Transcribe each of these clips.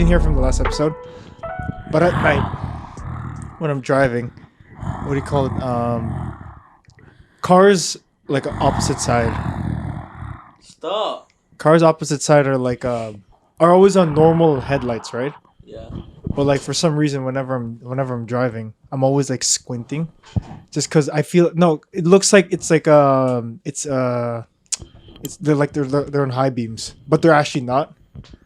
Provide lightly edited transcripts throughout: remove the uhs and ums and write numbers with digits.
didn't hear from the last episode, but at night when I'm driving, what do you call it? Cars like opposite side. Stop. Cars opposite side are like are always on normal headlights, right? Yeah. But like for some reason, whenever I'm driving, I'm always like squinting, just because I feel it looks like it's like they're on high beams, but they're actually not.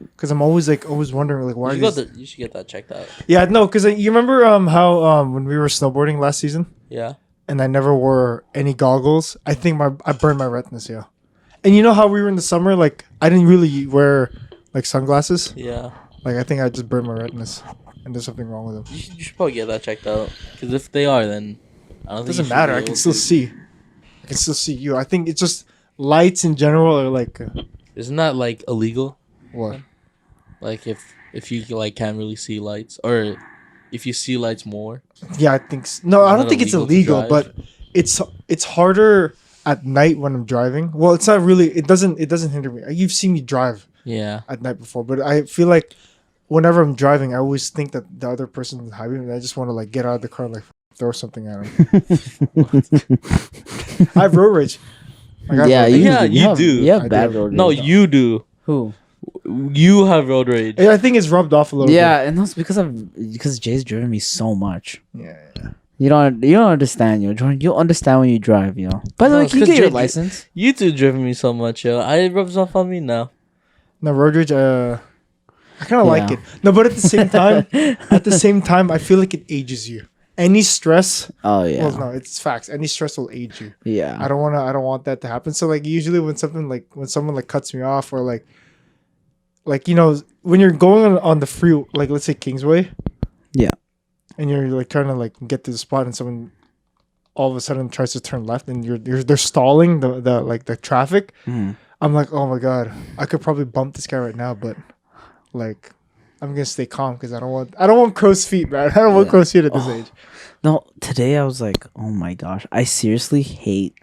Because I'm always wondering like why you should get that checked out. Yeah, no, because you remember how when we were snowboarding last season, Yeah. and I never wore any goggles. I think I burned my retinas. Yeah, and you know how we were in the summer, like I didn't really wear like sunglasses. Yeah. Like I think I just burned my retinas, and there's something wrong with them. You should probably get that checked out. Because if they are, then I don't It think doesn't matter. I can still see. I can still see you. I think it's just lights in general are like. Isn't that like illegal? What? Like if you like can't really see lights, or if you see lights more. Yeah, I think no. I don't think it's illegal, drive? but it's harder at night when I'm driving. Well, it's not really. It doesn't hinder me. You've seen me drive. Yeah. At night before, but I feel like whenever I'm driving, I always think that the other person's in high beam, and I just want to like get out of the car and like throw something at him. I have road rage. You do. You have bad road rage. No, you do. Who? You have road rage. I think it's rubbed off a little bit. Yeah, and that's because Jay's driven me so much. Yeah. You don't understand, yo. Jordan, you'll understand when you drive, yo. By the way, can you get your license? You two driven me so much, yo. It rubs off on me now. No, road rage. I kind of like it. No, but at the same time, I feel like it ages you. Any stress. Oh yeah. Well, no, it's facts. Any stress will age you. Yeah. I don't want that to happen. So like usually when someone like cuts me off or like you know when you're going on the free, like let's say Kingsway. Yeah. And you're like trying to like get to the spot, and someone all of a sudden tries to turn left, and they're stalling the traffic. Mm. I'm like, oh my god, I could probably bump this guy right now, but like, I'm gonna stay calm because I don't want crow's feet, man. I don't want crow's feet at this age. No, today I was like, oh my gosh, I seriously hate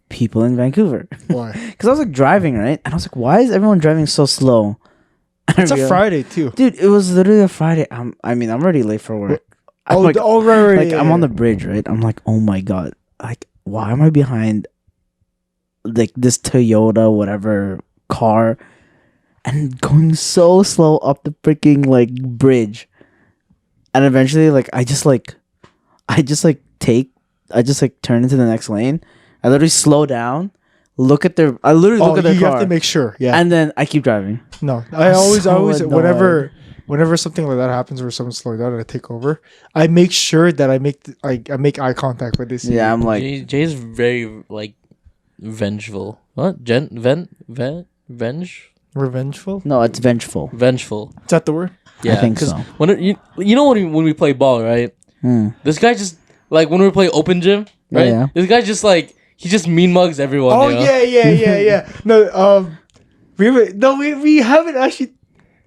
people in Vancouver. Why? Because I was like driving, right, and I was like, why is everyone driving so slow? It's a Friday too, dude. It was literally a Friday. I'm already late for work. Right. Like I'm on the bridge, right? I'm like, oh my god, like why am I behind like this Toyota whatever car and going so slow up the freaking like bridge, and eventually like I just turn into the next lane. I literally slow down, look at their car. You have to make sure, yeah, and then I keep driving. No, I always annoyed. whenever something like that happens where someone's slowing down and I take over, I make sure that I make eye contact with this. Yeah, I'm like Jay's very like vengeful. What? Revengeful? No, it's vengeful. Vengeful. Is that the word? Yeah, I think so. When you know when we play ball, right? This guy just like when we play open gym, right? Yeah. This guy just like he just mean mugs everyone. Oh you know? yeah. No, we haven't actually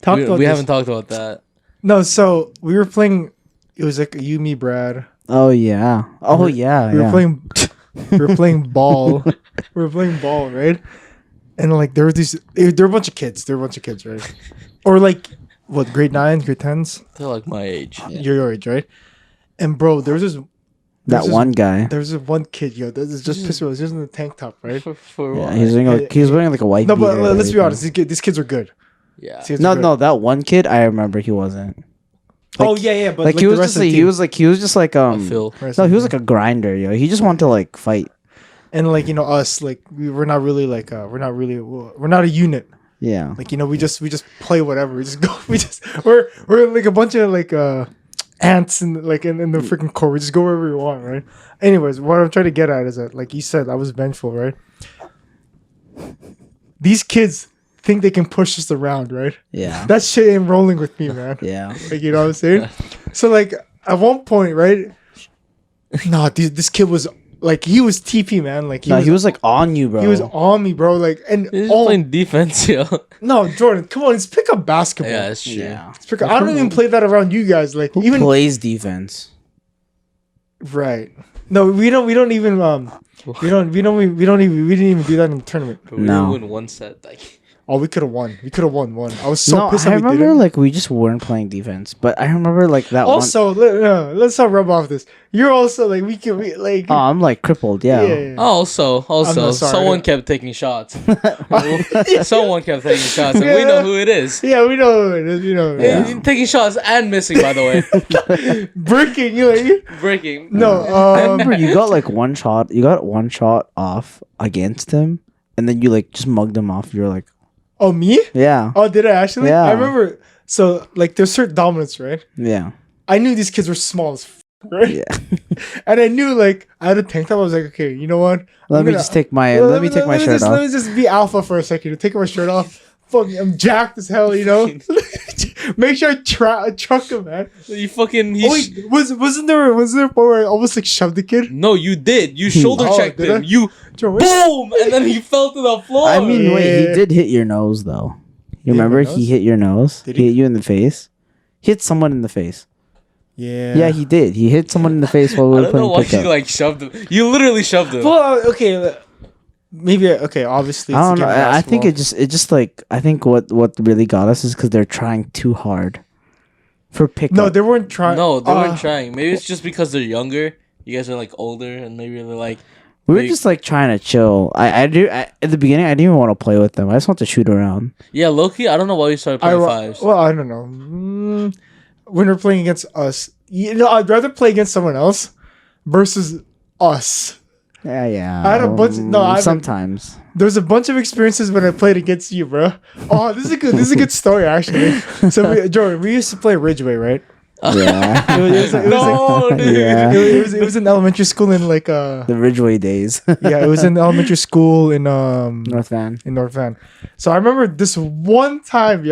talked about. We this. haven't talked about that. No, so we were playing. It was like you, me, Brad. Oh yeah. Oh yeah. We were playing. We were playing ball. We were playing ball, right? And like there were a bunch of kids. Right? Or like what, grade 9, grade 10s? They're like my age. Yeah. Your age, right? And bro, there was this one guy. There was this one kid, yo. This is just pissed me off. He was in the tank top, right? For Yeah, he was wearing like a white. No, but beater let's be honest. These kids are good. Yeah. No, that one kid I remember he wasn't. But like he was just like Phil. No, he was like a grinder, yo. He just wanted to like fight. And like us, like we're not really like we're not a unit. Yeah. Like we just play whatever. We just go. We're like a bunch of like ants in the freaking core. We just go wherever we want, right? Anyways, what I'm trying to get at is that, like you said, I was vengeful, right? These kids think they can push us around, right? Yeah. That shit ain't rolling with me, man. Yeah. Like, you know what I'm saying? So like at one point, right? No, this kid was like, he was TP, man. Like he was like on you, bro. He was on me, bro. Like, and He's playing defense, yo. No, Jordan, come on, let's pick up basketball. Yeah, that's true. Yeah. I don't even play that around you guys. Like, Who even plays defense? Right. No, we don't even we didn't even do that in the tournament. But we No. win one set. Like Oh, we could have won. We could have won one. I was so pissed I that we remember didn't. like we just weren't playing defense, but I remember like that Also, let's not rub off this. You're also like like. one. Oh, I'm like crippled. Yeah. Also, not sorry. someone kept taking shots. Someone kept taking shots, and we know who it is. Yeah, we know. You know. Yeah. Taking shots and missing, by the way. Breaking. You like. Breaking. No. I remember you got like one shot. You got one shot off against him, and then you like just mugged him off. You're like, Oh, me? yeah, Oh, did I actually? Yeah. I remember. So, like, there's certain dominance, right? yeah, I knew these kids were small as right? yeah. And I knew, like, I had a tank top. I was like, okay, you know what? Let me just take my let me take my shirt Let off. me just be alpha for a second. Take my shirt off. Fuck, I'm jacked as hell, you know? Make sure I truck him, man. You fucking. Oh, wait, wasn't there a point where I almost, like, shoved the kid? No, you did. You shoulder checked did him. I? You Joe, boom, and then he fell to the floor. I mean, wait, Yeah. he did hit your nose though. You Hit my remember nose? he hit your nose? Did He he? hit you in the face. He hit someone in the face. Yeah. Yeah, he did. He hit someone in the face while we I were don't know why playing you pickup. like shoved him. You literally shoved him. Well, okay. Maybe, okay, obviously. I It's a don't know. game of I think basketball. it just like I think what really got us is because they're trying too hard for pickup. No, they weren't trying. No, they weren't trying. Maybe it's just because they're younger. You guys are like older, and maybe they're like. we were they- just like trying to chill. At the beginning, I didn't even want to play with them. I just want to shoot around. Yeah, Loki. I don't know why we started playing fives. Well, I don't know. When they're playing against us, you know, I'd rather play against someone else versus us. Yeah. I had a bunch- no, I haven't- sometimes. There's a bunch of experiences when I played against you, bro. Oh, this is a good story actually. So, Jordan, we used to play Ridgeway, right? Yeah, No, dude. yeah. It was in elementary school in like The Ridgeway days, yeah, it was in elementary school in North Van. in North Van. So I remember this one time,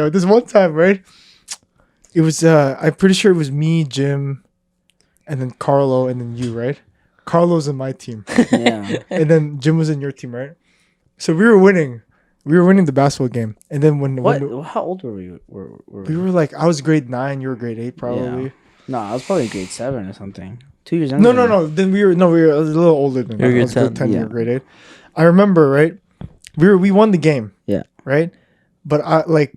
right? It was I'm pretty sure it was me, Jim, and then Carlo, and then you, right? Carlo's in my team, Yeah, and then Jim was in your team, right? So we were winning. We were winning the basketball game, and then when How old were we? we were like, I was grade 9, you were grade 8, probably. Yeah. No, I was probably grade 7 or something. 2 years younger. No. Then we were a little older than that. You were I was grade grade 10, you yeah. were grade 8. I remember, right? We won the game. Yeah. Right? But I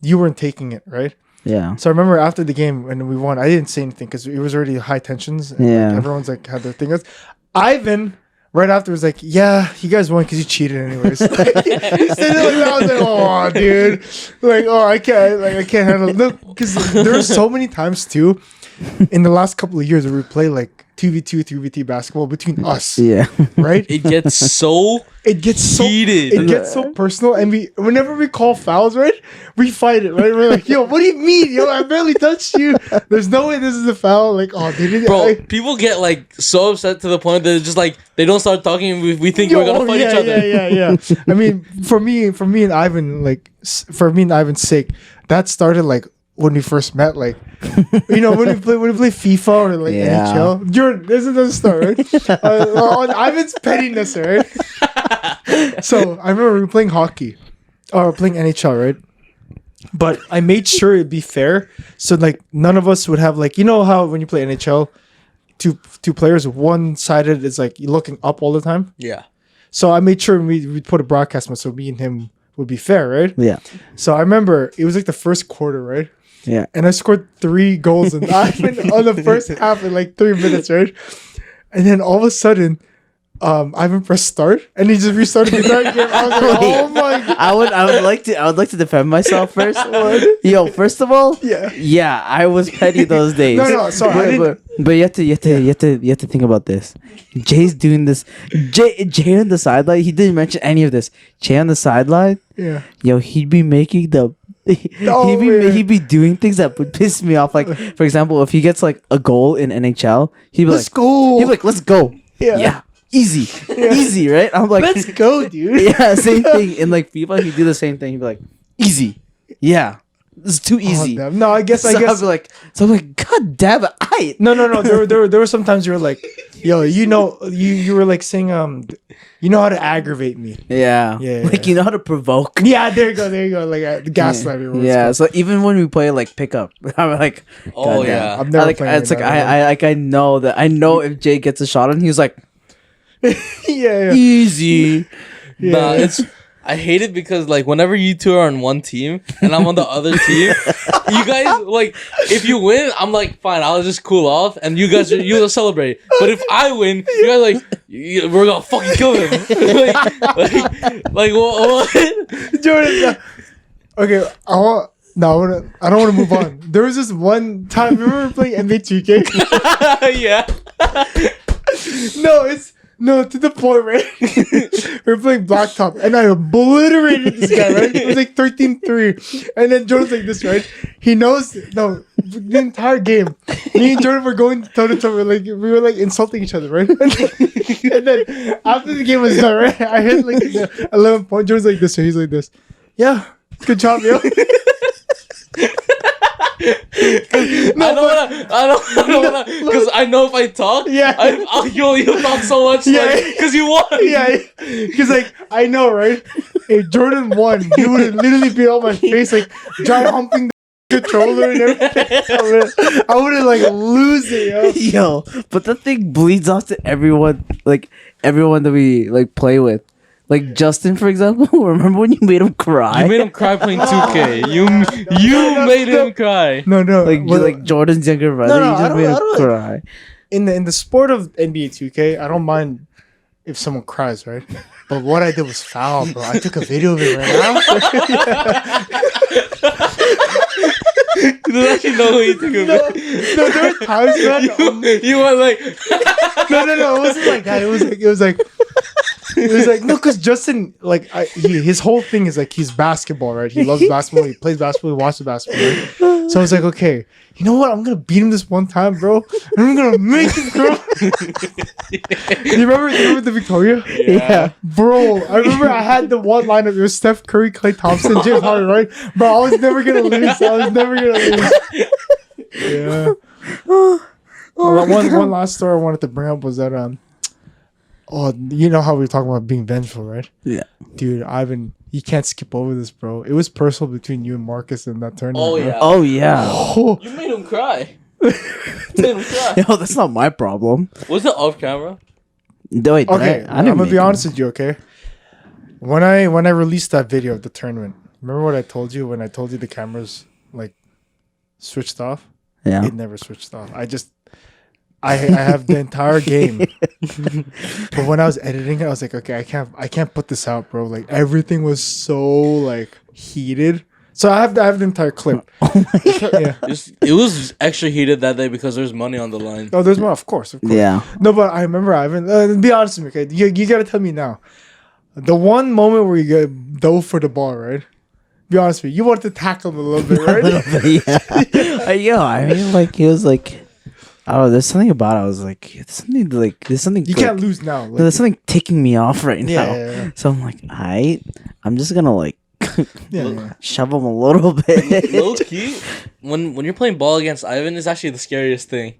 you weren't taking it, right? Yeah. So I remember after the game when we won, I didn't say anything because it was already high tensions. And Yeah. everyone's like had their thing. Ivan right after was like, "Yeah, you guys won because you cheated anyways." He said it like that. I was like, "Oh, dude, like, oh, I can't handle it." Because there were so many times too in the last couple of years where we play like 2v2, 3v3 basketball between us, Yeah. right? It gets so It gets so heated. It gets so personal, and whenever we call fouls, right, we fight it, right? We're like, "Yo, what do you mean? Yo, I barely touched you. There's no way this is a foul." Like, oh, they didn't, Bro, people get like so upset to the point that it's just like they don't start talking and we think we're gonna fight each other. Yeah. I mean, for me and Ivan, like, for me and Ivan's sake, that started like when we first met, like, you know, when we play FIFA or like Yeah. NHL. Jordan, this is the story, right? On Ivan's pettiness, right? So I remember we were playing hockey or playing NHL, right? But I made sure it'd be fair, so like none of us would have like, you know how when you play NHL, two players, one sided is like you're looking up all the time. Yeah. So I made sure we'd put a broadcast mode so me and him would be fair, right? Yeah. So I remember it was like the first quarter, right? Yeah. And I scored 3 goals in Ivan on the first half in like 3 minutes, right? And then all of a sudden, Ivan pressed start and he just restarted the entire game. I was like, oh my god. I would like to defend myself first. Yo, first of all, Yeah. I was petty those days. No, sorry, I But you have to think about this. Jay's doing this. Jay on the sideline. He didn't mention any of this. Jay on the sideline. Yeah. Yo, he'd be making the. Oh, man. He'd be doing things that would piss me off. Like, for example, if he gets like a goal in NHL, he'd be Let's like, go. he'd be like, "Let's go." Yeah. Easy, easy, right? I'm like, Let's go, dude. yeah, same thing. In like FIFA, he'd do the same thing. He'd be like, "Easy, yeah, this is too easy." Oh, damn. No, I guess. So I'm like, God damn it, I. No. There were some times you were like, yo, you know, you were like saying, you know how to aggravate me. Yeah, Yeah, like yeah. you know how to provoke. Yeah, there you go. Like the gaslight. Yeah, so even when we play like pickup, I'm like, Oh, God damn. yeah. I've never like played it's like that, I know that if Jay gets a shot and he's like yeah. easy. Nah, Yeah. I hate it because like whenever you two are on one team and I'm on the other team, you guys like if you win, I'm like fine, I'll just cool off, and you'll celebrate. But if I win, you guys like we're gonna fucking kill him. like what? Jordan. Okay, I don't want to move on. There was this one time. Remember playing NBA 2K? Yeah. No, to the point, right? We're playing Blacktop, and I obliterated this guy, right? It was like 13-3. And then Jordan's like this, right? He knows, the entire game. Me and Jordan were going toe-to-toe. We were like insulting each other, right? And then after the game was done, right? I hit like the 11 point. Jordan's like this, so he's like this. Yeah, good job, yo. I don't wanna, because I know if I talk, you'll talk so much, because you won. Yeah, because like I know, right? If Jordan won, he would have literally been on my face, like dry humping the controller and everything. I would have like lose it, Yo, but the thing bleeds off to everyone that we like play with. Like Justin, for example. Remember when you made him cry? You made him cry playing 2K. You made him cry. No. Like Jordan's younger brother. You just made him cry. In the sport of NBA 2K, I don't mind if someone cries, right? But what I did was foul, bro. I took a video of it right now. You don't actually know who you took a video. No, there were times, man. You were like, no. It wasn't like that. It was like no, because Justin, like, his whole thing is like he's basketball, right? He loves basketball. He plays basketball. He watches basketball. Right? So I was like, okay, you know what? I'm gonna beat him this one time, bro, and I'm gonna make him, bro. You remember the Victoria? Yeah, bro. I remember I had the one lineup. It was Steph Curry, Klay Thompson, James Harden, right? Bro, I was never gonna lose. Yeah. One last story I wanted to bring up was that you know how we were talking about being vengeful, right? Yeah. Dude, Ivan, you can't skip over this, bro. It was personal between you and Marcus in that tournament. oh bro. yeah. Oh yeah. Oh. You made him cry. Yo, that's not my problem. Was it off camera? Wait, okay, I'm gonna be honest with you, okay? When I released that video of the tournament, remember what I told you when I told you the cameras like switched off? Yeah. It never switched off. I have the entire game. But when I was editing it, I was like, okay, I can't put this out, bro. Like everything was so like heated. So I have the entire clip. Oh my God. Yeah. It was extra heated that day because there's money on the line. Oh, there's more, of course. Yeah. No, but I remember Ivan. Be honest with me, okay? You gotta tell me now. The one moment where you dove for the ball, right? Be honest with me. You wanted to tackle him a little bit, right? Yeah. I mean, like he was like. Oh, there's something about it. I was like, there's something. You can't lose now. Like, there's something ticking me off right now. Yeah. So I'm like, I'm just gonna like yeah. shove him a little bit. Low key, when you're playing ball against Ivan, it's actually the scariest thing.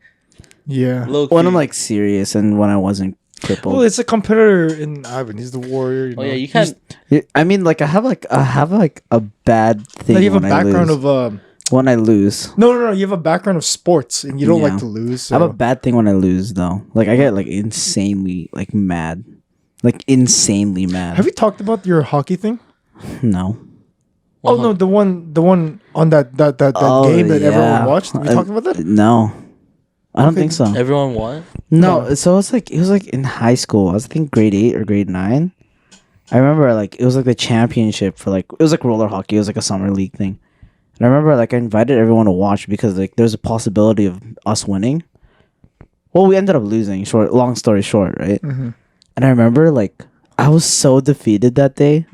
Yeah. Low key. When I'm like serious and when I wasn't crippled. Well, it's a competitor in Ivan. He's the warrior. You know? yeah, you can't. I mean, like I have a bad thing. No, you have a when I background lose. of when I lose. No. You have a background of sports, and you don't Yeah. like to lose. So. I have a bad thing when I lose, though. Like I get like insanely like mad, like insanely mad. Have you talked about your hockey thing? No. Oh no, the one on that game that everyone watched. Have you talked about that? No, I don't think so. Everyone won. No, so it was like in high school. I was I think grade 8 or grade 9. I remember like it was like the championship for like it was like roller hockey. It was like a summer league thing. And I remember like I invited everyone to watch because like there's a possibility of us winning. Well, we ended up losing. Long story short, right? Mm-hmm. And I remember like I was so defeated that day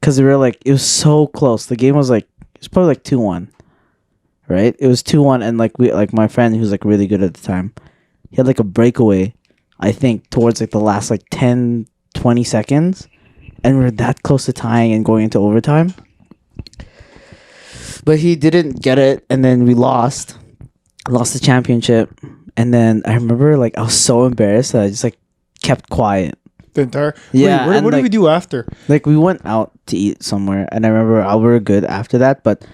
because we were like it was so close. The game was like it was probably like 2-1, right? It was 2-1, and like my friend who's like really good at the time, he had like a breakaway, I think towards like the last like 10-20 seconds, and we were that close to tying and going into overtime. But he didn't get it, and then we lost the championship. And then I remember, like, I was so embarrassed that I just, like, kept quiet. The entire Yeah. Wait, what did we do after? Like, we went out to eat somewhere, and I remember we were good after that. But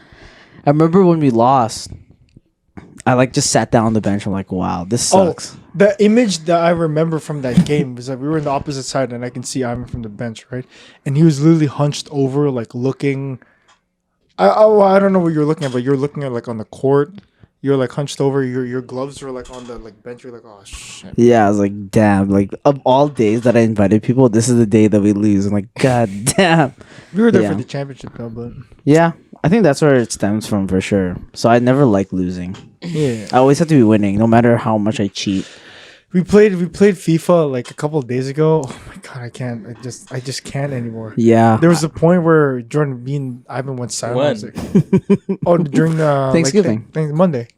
I remember when we lost, I, like, just sat down on the bench. I'm like, wow, this sucks. The image that I remember from that game was that we were in the opposite side, and I can see Ivan from the bench, right? And he was literally hunched over, like looking. I don't know what you're looking at, but you're looking at like on the court. You're like hunched over. Your gloves were like on the like bench. You're like, oh shit. Yeah, I was like, damn. Like of all days that I invited people, this is the day that we lose. I'm like, god damn. We were there Yeah. for the championship though, but Yeah, I think that's where it stems from for sure. So I never like losing. yeah, I always have to be winning, no matter how much I cheat. we played FIFA like a couple of days ago. Oh my god, I can't. I just can't anymore. Yeah. There was a point where Jordan, me and Ivan went silent. I was like, oh, during the Thanksgiving. Monday,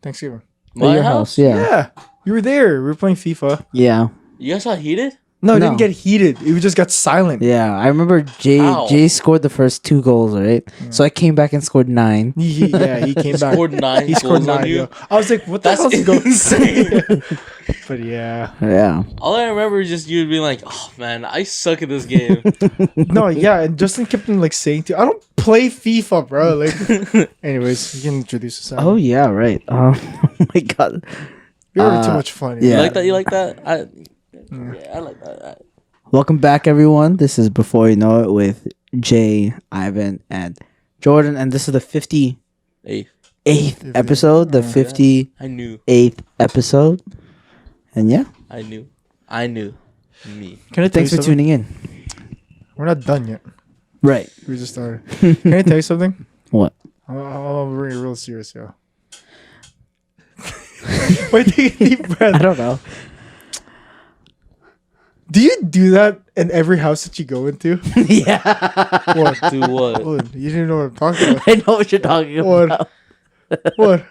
Thanksgiving. At My your house? Yeah. Yeah, you were there. We were playing FIFA. Yeah. You guys got heated? No, it No. didn't get heated. It just got silent. Yeah. I remember Ow. Jay scored the first 2 goals, right? So I came back and scored 9. He came back. Scored 9 He scored goals on 9. you? Yo. I was like, what the That's hell's going? insane. But yeah, Yeah. All I remember is just you being like, oh man, I suck at this game. no, yeah, and Justin kept on like saying to, I don't play FIFA, bro. Like, anyways, you can introduce yourself. Oh yeah, right. Oh my god. You're having too much fun. yeah. You like that? You like that? Yeah, I like that. Welcome back, everyone. This is Before You Know It with Jay, Ivan, and Jordan, and this is the 58th Hey, episode. The 58th I knew. episode. And yeah, I knew. Me. Can I tell thanks you for something? tuning in. We're not done yet. Right. We just started. Can I tell you something? What? I'm being real serious, yo. Wait, take a deep breath. I don't know. Do you do that in every house that you go into? Yeah. What? Do what? Oh, you didn't know what I'm talking about. I know what you're talking What? about. What?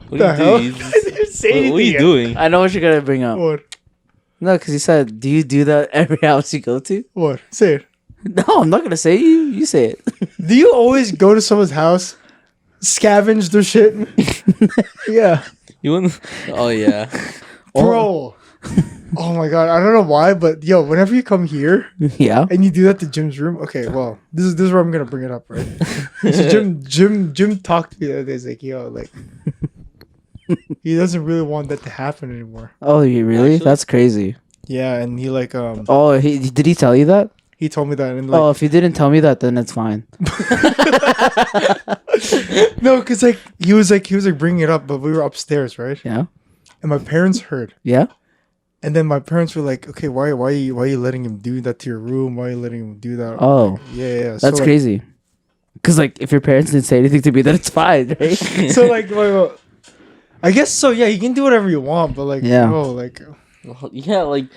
What The are hell? you You doing? didn't say anything What are you yet. doing? I know what you're gonna bring up. What? No, because you said, do you do that every house you go to? What? Say it. No, I'm not gonna say you. You say it. Do you always go to someone's house, scavenge their shit? Yeah. You want? Oh yeah. Bro. Oh my god. I don't know why, but yo, whenever you come here Yeah. and you do that to Jim's room, okay, well, this is where I'm gonna bring it up, right? So Jim talked to me the other day. He's like, yo, like he doesn't really want that to happen anymore. Oh, you really? Actually? That's crazy. Yeah, and he like Oh, did he tell you that? he told me that and like Oh, if he didn't tell me that, then it's fine. no, because like he was like bringing it up, but we were upstairs, right? Yeah. And my parents heard. Yeah. And then my parents were like, "Okay, why are you letting him do that to your room? Why are you letting him do that?" Oh, Yeah. that's so, like, crazy. Because like, if your parents didn't say anything to me, then it's fine, right? So like, well, I guess so. Yeah, you can do whatever you want, but like, Yeah. bro, like, Well, yeah, like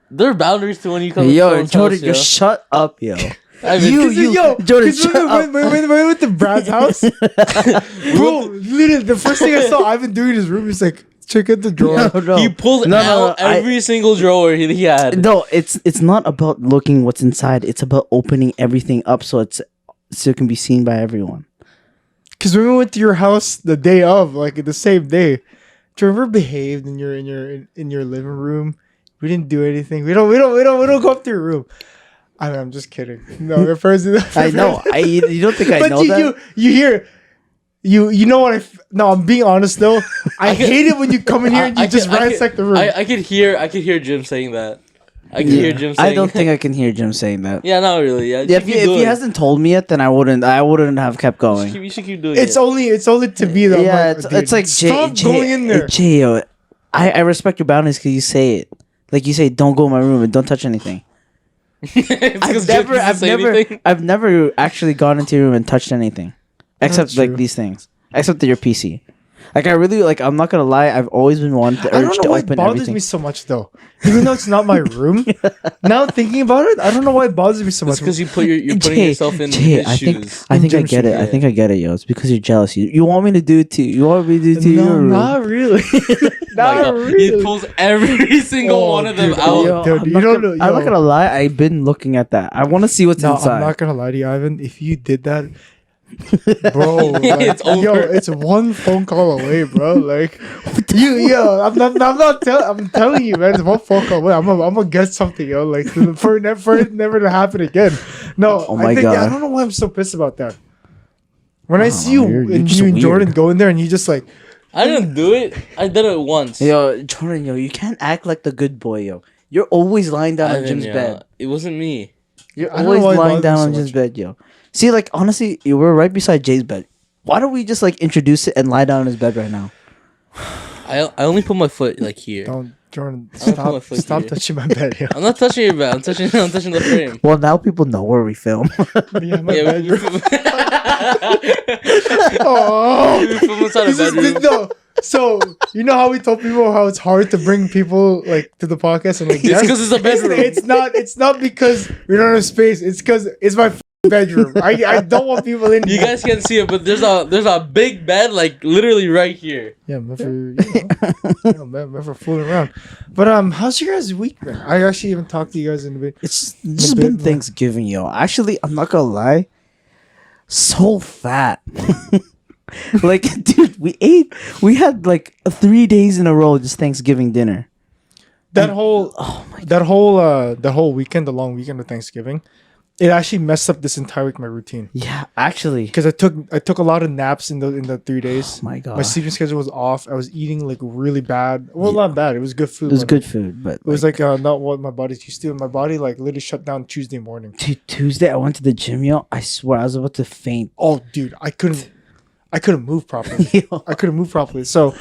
there are boundaries to when you come. to Yo, someone's Jordan, house, you yo. shut up, yo. I mean, yo, Jordan, 'cause shut when up. we went to Brad's house, bro, literally the first thing I saw Ivan doing in his room, he's like, check out the drawer. No, he pulled No, out every single drawer he had. No, it's not about looking what's inside. It's about opening everything up so it can be seen by everyone. Because when we went to your house the day of, like the same day, Trevor behaved in your living room. We didn't do anything. We don't go up to your room. I'm just kidding. No, your parents do that. I know. You don't think I But know that? you hear. You know what? No, I'm being honest though. I hate it when you come in here and you just ransack the room. I could hear Jim saying that. I could hear Jim saying. I don't think I can hear Jim saying that. Yeah, not really. Yeah, Yeah, if he hasn't told me yet, then I wouldn't have kept going. You should keep doing it's it. only to me though. Yeah, I'm like, it's like stop going in there. Jay, yo, I respect your boundaries because you say it. Like you say, don't go in my room and don't touch anything. It's 'cause Jim doesn't say anything. I've never actually gone into your room and touched anything, except That's like true. these things, except your PC. Like I really like. I'm not gonna lie. I've always been one the I urge don't to know why it open bothers everything. me so much though. Even though it's not my room. Now thinking about it, I don't know why it bothers me so It's much. because you're putting Jay, yourself in Jay, his I think shoes. I In think I Jim's get shoes, it. I yeah. think I get it, yo. It's because you're jealous. You want me to do it too. You want me to do it to your No, room. not really. Not Like, really. He pulls every single Oh, one of them dude, out. yo, dude, I'm you not don't gonna- know- I'm yo. not gonna lie. I've been looking at that. I want to see what's No, inside. I'm not gonna lie to you, Ivan. If you did that, bro, like, It's over. yo, it's one phone call away, bro. Like, I'm telling you, man, it's one phone call away. I'm gonna get something, yo. Like, for it never to happen again. No, Oh my I God. don't know why I'm so pissed about that. When I see you you're and just you and Jordan weird. go in there and you just like, I didn't do it. I did it once. Yo, Jordan, yo, you can't act like the good boy, yo. You're always lying down on Ivan, Jim's yeah, bed. It wasn't me. You're I don't know always why it lying bothers down me on so Jim's much. bed, yo. See, like, honestly, we're right beside Jay's bed. Why don't we just, like, introduce it and lie down on his bed right now? I only put my foot like here. Don't, Jordan, I'll put my foot stop here. touching my bed. Yeah, I'm not touching your bed. I'm touching the frame. Well, now people know where we film. yeah my Yeah, bedroom. we Oh, film inside a this is bedroom. no. So you know how we told people how it's hard to bring people like to the podcast and like It's because it's a bedroom. It's not because we don't have space. It's because it's my bedroom. I don't want people in. You here. guys can't see it, but there's a big bed like literally right here. Yeah, meant for meant for fooling around. But how's your guys' week been? I actually haven't talked to you guys in a bit. It's just been Thanksgiving, yo. Actually, I'm not gonna lie. So fat. Like, dude, we had like 3 days in a row just Thanksgiving dinner. That whole weekend, the long weekend of Thanksgiving, it actually messed up this entire week my routine. Yeah, actually. Because I took a lot of naps in the 3 days. Oh my god. My sleeping schedule was off. I was eating like really bad. Well, Yeah. not bad. It was good food. It was but good food, but It was like not what my body's used to. My body like literally shut down Tuesday morning. Tuesday I went to the gym, yo. I swear I was about to faint. Oh, dude, I couldn't move properly. Yo. I couldn't move properly. So,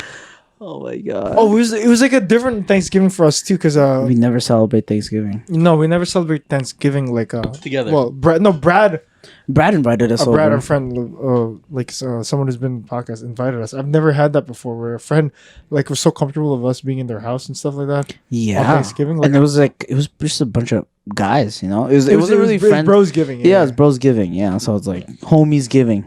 Oh my god. it was like a different Thanksgiving for us too, because We never celebrate Thanksgiving. no, we never celebrate Thanksgiving like Together. Well, Brad Brad invited us over. Brad, our friend, someone who's been in the podcast, invited us. I've never had that before, where a friend like was so comfortable of us being in their house and stuff like that. Yeah. On Thanksgiving, like, And it was just a bunch of guys, you know? It wasn't really friends. bros giving. Yeah, it was bros giving. Yeah, so it's like homies giving.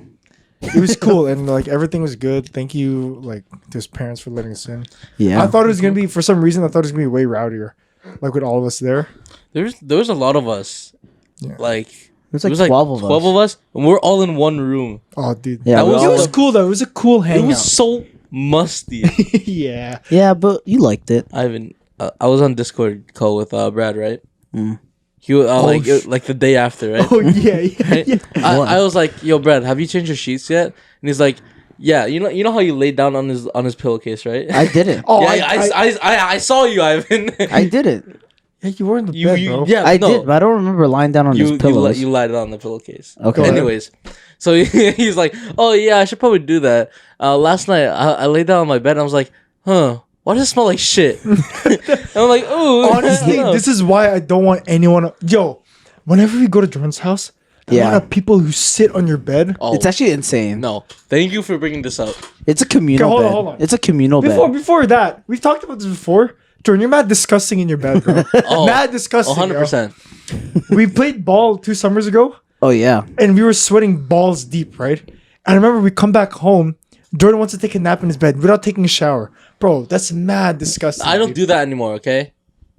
It was cool, and like everything was good. Thank you, like to his parents for letting us in. Yeah. I thought it was gonna be, for some reason, I thought it was gonna be way rowdier, like with all of us there. there was a lot of us. Yeah. Like There's it like was like 12 of us. 12 of us, and we're all in one room. Oh, dude, Yeah, That we was- it all- was cool though. It was a cool It hangout. was so musty. Yeah. yeah, but you liked it. Ivan, I was on Discord call with Brad, right? Mm. He was like the day after, right? Oh yeah, yeah, Right? yeah. I was like, "Yo, Brad, have you changed your sheets yet?" And he's like, "Yeah, you know how you laid down on his pillowcase, right?" I didn't. Oh, yeah, I saw you, Ivan. I didn't. yeah, you were in the bed, bro. yeah, I no, did, but I don't remember lying down on his pillows. you lied on the pillowcase. Okay. Go ahead. Anyways, so he's like, "Oh yeah, I should probably do that." Last night I laid down on my bed and I was like, "Huh, why does it smell like shit?" And I'm like, "Oh, Honestly, this is why I don't want anyone. Yo, whenever we go to Jordan's house, the Yeah. amount of people who sit on your bed. Oh, It's actually insane. no. Thank you for bringing this up. It's a communal Okay, bed. hold on. It's a communal Before that, we've talked about this before. Jordan, you're mad disgusting in your bed, bro. Oh, mad disgusting. 100%. We played ball 2 summers ago, bed. Oh yeah. and we were sweating balls deep, right? And I remember we come back home. Jordan wants to take a nap in his bed without taking a shower. Bro, that's mad disgusting. I don't dude. do that anymore. Okay.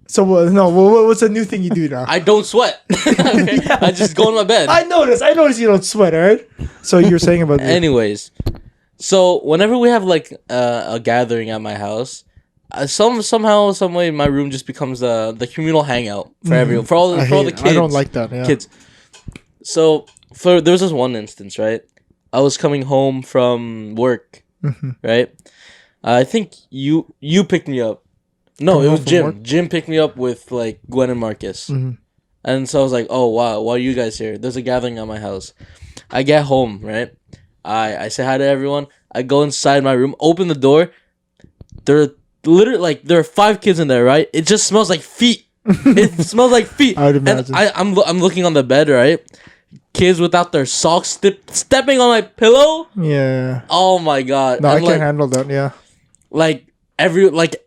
So, what's a new thing you do now? I don't sweat. Okay? I just go in my bed. I noticed you don't sweat, all right? So you were saying about Anyways, so whenever we have like a gathering at my house, somehow, some way, my room just becomes the communal hangout for everyone, for all the kids. I don't like that. Yeah. Kids. So there was this one instance, right? I was coming home from work, Mhm. right? I think you picked me up. No, Coming it home was from Jim. work? Jim picked me up with like Gwen and Marcus. Mhm. And so I was like, "Oh wow, why are you guys here? There's a gathering at my house." I get home, right? I say hi to everyone. I go inside my room, open the door. There are 5 kids in there, right? It just smells like feet. It smells like feet. I would And imagine. I'm looking on the bed, right? Kids without their socks stepping on my pillow. Yeah. Oh my god! No, I And, can't handle that. Yeah. like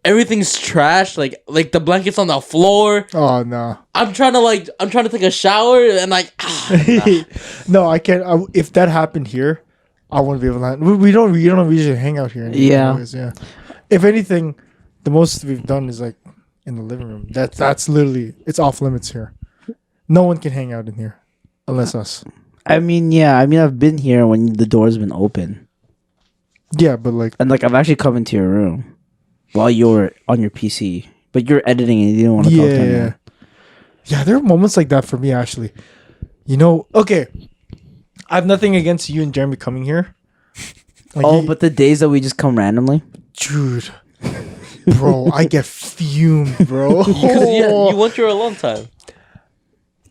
everything's trash. Like the blankets on the floor. Oh no. I'm trying to take a shower and like. Nah. No, I can't. If that happened here, I wouldn't be able to. We don't usually hang out here. Anymore, Yeah. anyways, yeah. If anything, the most we've done is like in the living room. That's literally, it's off limits here. No one can hang out in here unless us. I mean, yeah. I mean, I've been here when the door's been open, Yeah, but like, and like I've actually come into your room while you were on your PC, but you're editing and you didn't want to talk to yeah, anyone. yeah, there are moments like that for me actually. You know, okay, I have nothing against you and Jeremy coming here. Like, Oh, but the days that we just come randomly. dude, bro, I get fumed, bro. Because you want your alone time.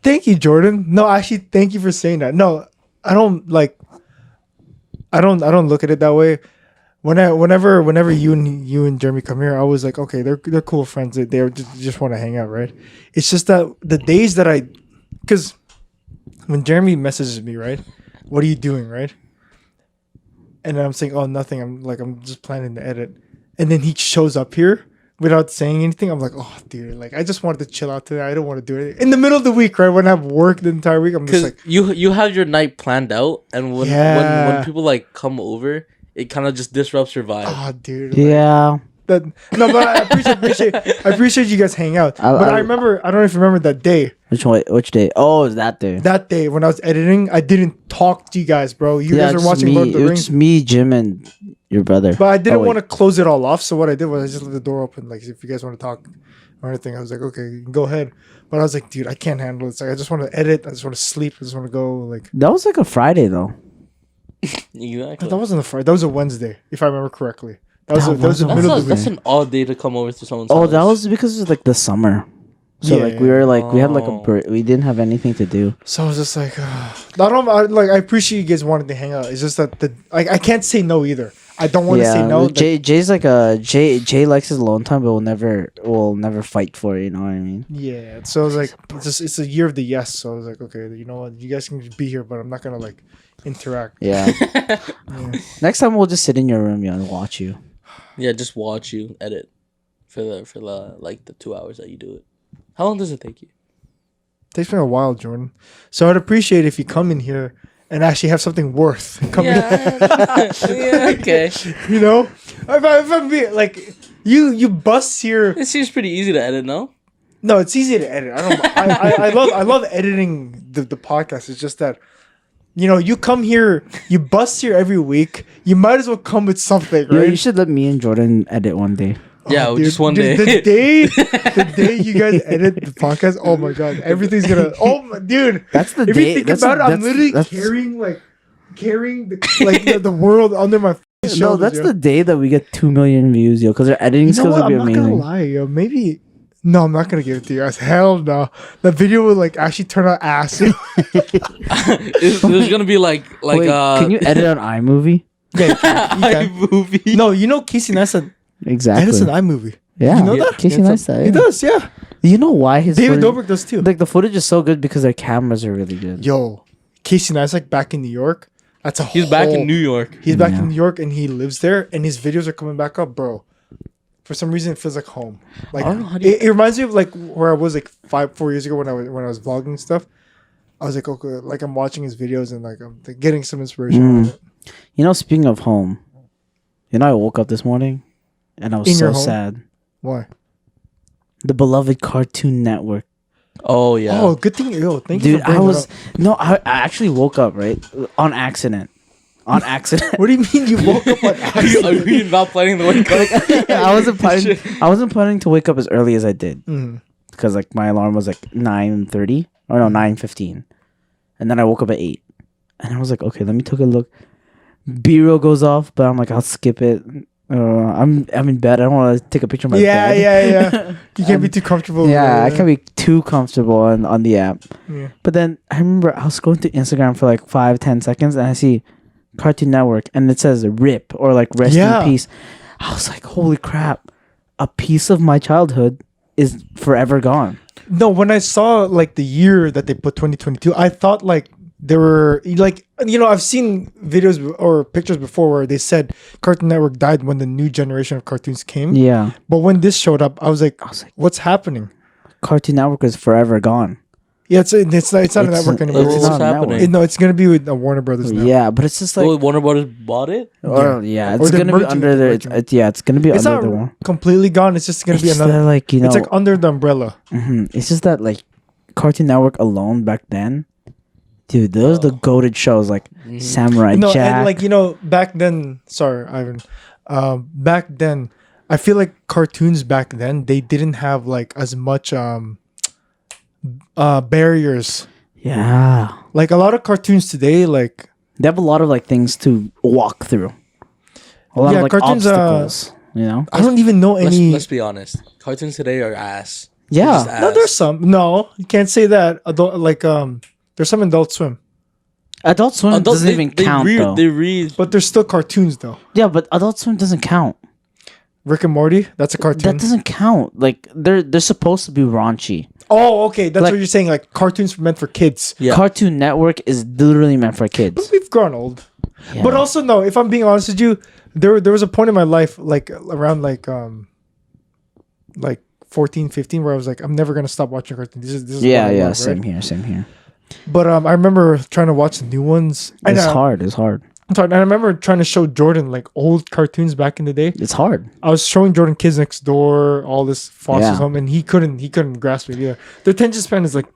Thank you, Jordan. No, actually, thank you for saying that. No, I don't like. I don't look at it that way. Whenever you and Jeremy come here, I was like, okay, they're cool friends. They just want to hang out, right? It's just that the days that because when Jeremy messages me, right, what are you doing, right? And then I'm saying, oh, nothing. I'm just planning to edit, and then he shows up here without saying anything. I'm like, oh, dude, like I just wanted to chill out today. I don't want to do anything in the middle of the week, right? When I have work the entire week, I'm just Because like, you have your night planned out, and when people like come over, it kind of just disrupts your vibe. oh, dude, like, Yeah. but I appreciate you guys hang out. I remember, I don't know if you remember that day. Which day? Oh, it was that day. That day when I was editing, I didn't talk to you guys, bro. You guys were watching Lord of the It was Rings. just me, Jim, and your brother. But I didn't want to close it all off. So what I did was I just left the door open. Like, if you guys want to talk or anything, I was like, okay, you can go ahead. But I was like, dude, I can't handle it. It's like, I just want to edit. I just want to sleep. I just want to go. Like, That was like a Friday though. Exactly. that wasn't a Friday. That was a Wednesday, if I remember correctly. That was the middle of the That's week. an odd day to come over to someone's Oh, house. that was because it was like the summer. So Yeah, like we were like we had like a Oh. break. We didn't have anything to do. So I was just like, I appreciate you guys wanting to hang out. It's just that I can't say no either. I don't want to say no. Jay's like Jay likes his alone time, but will never fight for it. You know what I mean? Yeah, so I was like, it's a year of the yes. So I was like, okay, you know what, you guys can be here, but I'm not gonna like interact. Yeah. Yeah. Next time we'll just sit in your room, and watch you. Yeah, just watch you edit for the like the 2 hours that you do it. How long does it take you? Takes me a while, Jordan. So I'd appreciate if you come in here and actually have something worth coming. Yeah, okay. You know, if I'm being like you bust here. It seems pretty easy to edit, no? No, it's easy to edit. I love editing the podcast. It's just that, you know, you come here, you bust here every week. You might as well come with something, Yeah, right? you should let me and Jordan edit one day. Yeah, Oh, dude, just one day. The day you guys edit the podcast, oh my god, everything's gonna. Oh my dude, That's the if day. you think about it, I'm literally carrying the world under my No, shoulders. that's yo. the day that we get 2 million views, yo. Because our editing You know skills what? will be I'm not amazing. gonna lie, yo. Maybe. No, I'm not gonna give it to you guys. Hell no. The video will like actually turn out ass. There's gonna be like Wait, can you edit on iMovie? Yeah, you can. iMovie. No, you know Casey Neistat Exactly. edits an iMovie. Yeah, You know that? Casey Neistat. He Yeah. does, yeah. You know why his David footage, Dobrik does too. like the footage is so good because their cameras are really good. Yo, Casey Neistat back in New York. That's a He's back in New York. He's back Yeah. in New York and he lives there, and his videos are coming back up, bro. For some reason, it feels like home. Like I don't know, how do you- it reminds me of like where I was like 4 years ago when I was vlogging stuff. I was like, okay, like I'm watching his videos and like I'm getting some inspiration. Mm. Out of it. You know, speaking of home, you know, I woke up this morning and I was In so your home? sad. Why? The beloved Cartoon Network. Oh yeah. Oh, good thing. Yo, thank you. Dude, For I bringing was it no, I actually woke up right on accident. On accident. up. What do you mean you woke up on Are you not planning to wake up? I wasn't planning to wake up as early as I did Mm. because like my alarm was like 9:30 or no 9:15, and then I woke up at 8, and I was like, okay, let me take a look. B-roll goes off, but I'm like, I'll skip it. I'm in bed. I don't want to take a picture of my Yeah, bed. yeah. You can't be too comfortable. Yeah, I can't be too comfortable on the app. Yeah. But then I remember I was scrolling through Instagram for like 5-10 seconds, and I see Cartoon Network, and it says "RIP" or like "Rest Yeah. in Peace." I was like, "Holy crap! A piece of my childhood is forever gone." No, when I saw like the year that they put 2022, I thought like there were like, you know, I've seen videos or pictures before where they said Cartoon Network died when the new generation of cartoons came. Yeah, But when this showed up, I was like, what's happening? Cartoon Network is forever gone. Yeah, it's not a network anymore. What's not a happening? network. No, it's gonna be with Warner Brothers now. Yeah, but it's just like, Oh, Warner Brothers bought it. or Yeah. it's Or they're gonna be merging under it, their. merging it. It's gonna be It's under not the one. completely gone. It's just gonna It's be just another. that, like, you know, It's like under the umbrella. It's just that like Cartoon Network alone back then, dude, those are the goated shows like Samurai No, Jack. and like, you know, back then. Sorry, Ivan. Back then, I feel like cartoons back then they didn't have like as much barriers. yeah, Like a lot of cartoons today, like they have a lot of like things to walk through. A lot Yeah, of like cartoons, obstacles. You know. I don't even know any. Let's be honest. Cartoons today are ass. Yeah. Just No, ass. there's some. No, you can't say that. Adult there's some Adult Swim, Adult Swim doesn't even count though. They read. but there's still cartoons though. Yeah, but Adult Swim doesn't count. Rick and Morty, that's a cartoon. That doesn't count. Like they're supposed to be raunchy. Oh, okay, that's Like- what you're saying. Like cartoons meant for kids. Yeah. Cartoon Network is literally meant for kids. But we've grown old. Yeah. But also, no. If I'm being honest with you, there was a point in my life, like around like 14, 15, where I was like, I'm never gonna stop watching cartoons. This is yeah, what I yeah, love, same right? here, same here. But I remember trying to watch the new ones. It's hard. It's hard. And I remember trying to show Jordan like old cartoons back in the day. It's hard. I was showing Jordan Kids Next Door, all this Foster's Yeah. Home, and he couldn't grasp it either. The attention span is like,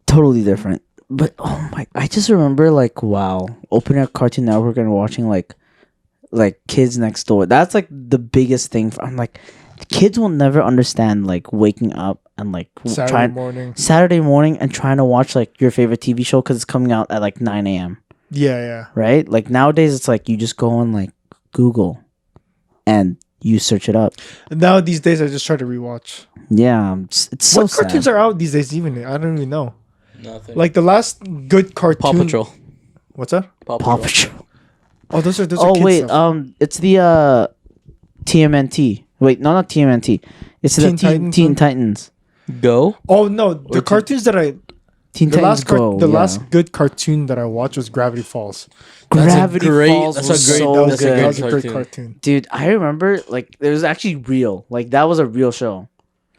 Totally different. But oh my! I just remember like wow, opening a Cartoon Network and watching like Kids Next Door. That's like the biggest thing. I'm like, kids will never understand like waking up and like Saturday morning and trying to watch like your favorite TV show because it's coming out at like 9 a.m. Yeah. Right? Like nowadays, it's like you just go on like Google and you search it up. Now these days, I just try to rewatch. Yeah, it's so What cartoons sad. are out these days? Even I don't even know. Nothing. Like the last good cartoon. Paw Patrol. What's that? Paw Patrol. Oh, those are Oh kids wait, stuff. it's the TMNT. Wait, no, not TMNT. It's Teen the Titans Teen one? Titans. Go. Oh no, the cartoons that Teen the Titans Go. yeah. last good cartoon that I watched was Gravity Falls. Gravity Falls that's was a great- so that's a good. That was a great cartoon. cartoon. Dude, I remember like it was actually real. Like that was a real show.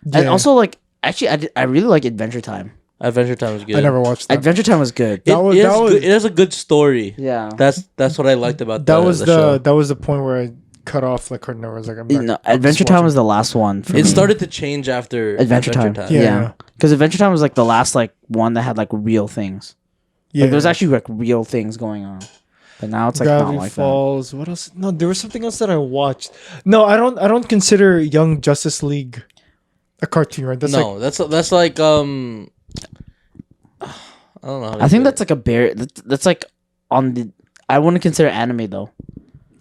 And Yeah. also like actually I really like Adventure Time. Adventure Time was good. I never watched that. Adventure Time was good. It, That was- it, that has was- good, it has a good story. Yeah. That's what I liked about That was show. that was the point where I cut off like Cartoon Network. I was like, I'm not, No, I'm just Adventure Time watching- was the last one for It me. started to change after Adventure Time. Yeah. Yeah. Because Adventure Time was like the last like one that had like real things. Yeah, Like there was actually like real things going on. But now it's like Gravity not like Falls. What else? No, there was something else that I watched. No, I don't consider Young Justice League a cartoon, right? That's no, like, that's like I don't know. how that. to I think say that's like a bear. That's like on the. I wouldn't consider anime though.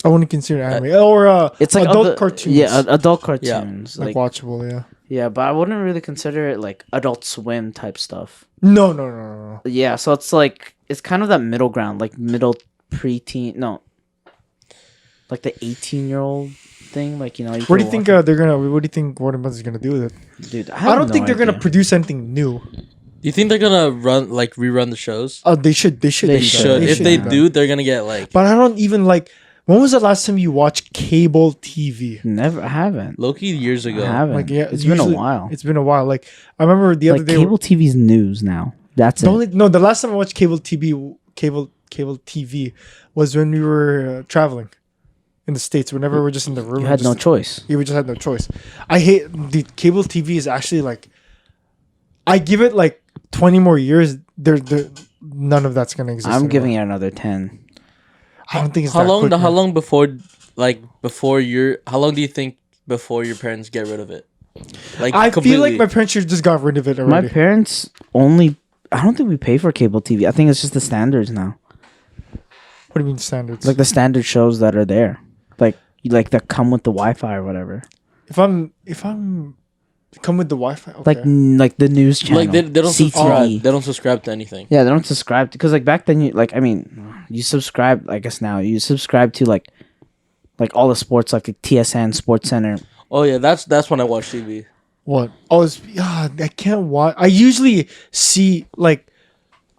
I wouldn't consider anime or It's like adult other- cartoons. Yeah, adult cartoons. like Like, watchable. Yeah. yeah, but I wouldn't really consider it like Adult Swim type stuff. No. Yeah, so it's like it's kind of that middle ground, like middle preteen. No, like the 18-year-old thing. Like you know. What do you think they're gonna? What do you think Warner Bros is gonna do with it? dude? I don't think they're gonna produce anything new. You think they're gonna rerun the shows? Oh, they should. They should. They They do should. that. If they do do, that. they're gonna get like But I don't even like. When was the last time you watched cable TV? Never. I haven't. Loki years I ago. haven't. Like, yeah, it's been a usually- while. It's been a while. Like I remember the other Like day. cable TV's news now. That's it. The last time I watched cable TV was when we were traveling in the States. Whenever we're just in the room, You had no choice. Yeah, we just had no choice. I hate the cable TV is actually like. I give it like 20 more years. None of that's gonna exist. I'm giving anymore. it another 10. I don't think it's How that long? quick, How man. long before How long do you think before your parents get rid of it? Like I feel like completely. my parents should just got rid of it My already. parents only. I don't think we pay for cable TV. I think it's just the standards now. What do you mean standards? Like the standard shows that are there. Like that come with the Wi-Fi or whatever. if I'm come with the Wi-Fi, okay. Like the news channel. like they don't CTV. subscribe. They don't subscribe to anything. Yeah, they don't subscribe because like back then you subscribe. I guess now you subscribe to like all the sports like TSN, Sports Center. Oh yeah, that's when I watch TV. What? Oh, I can't watch. I usually see like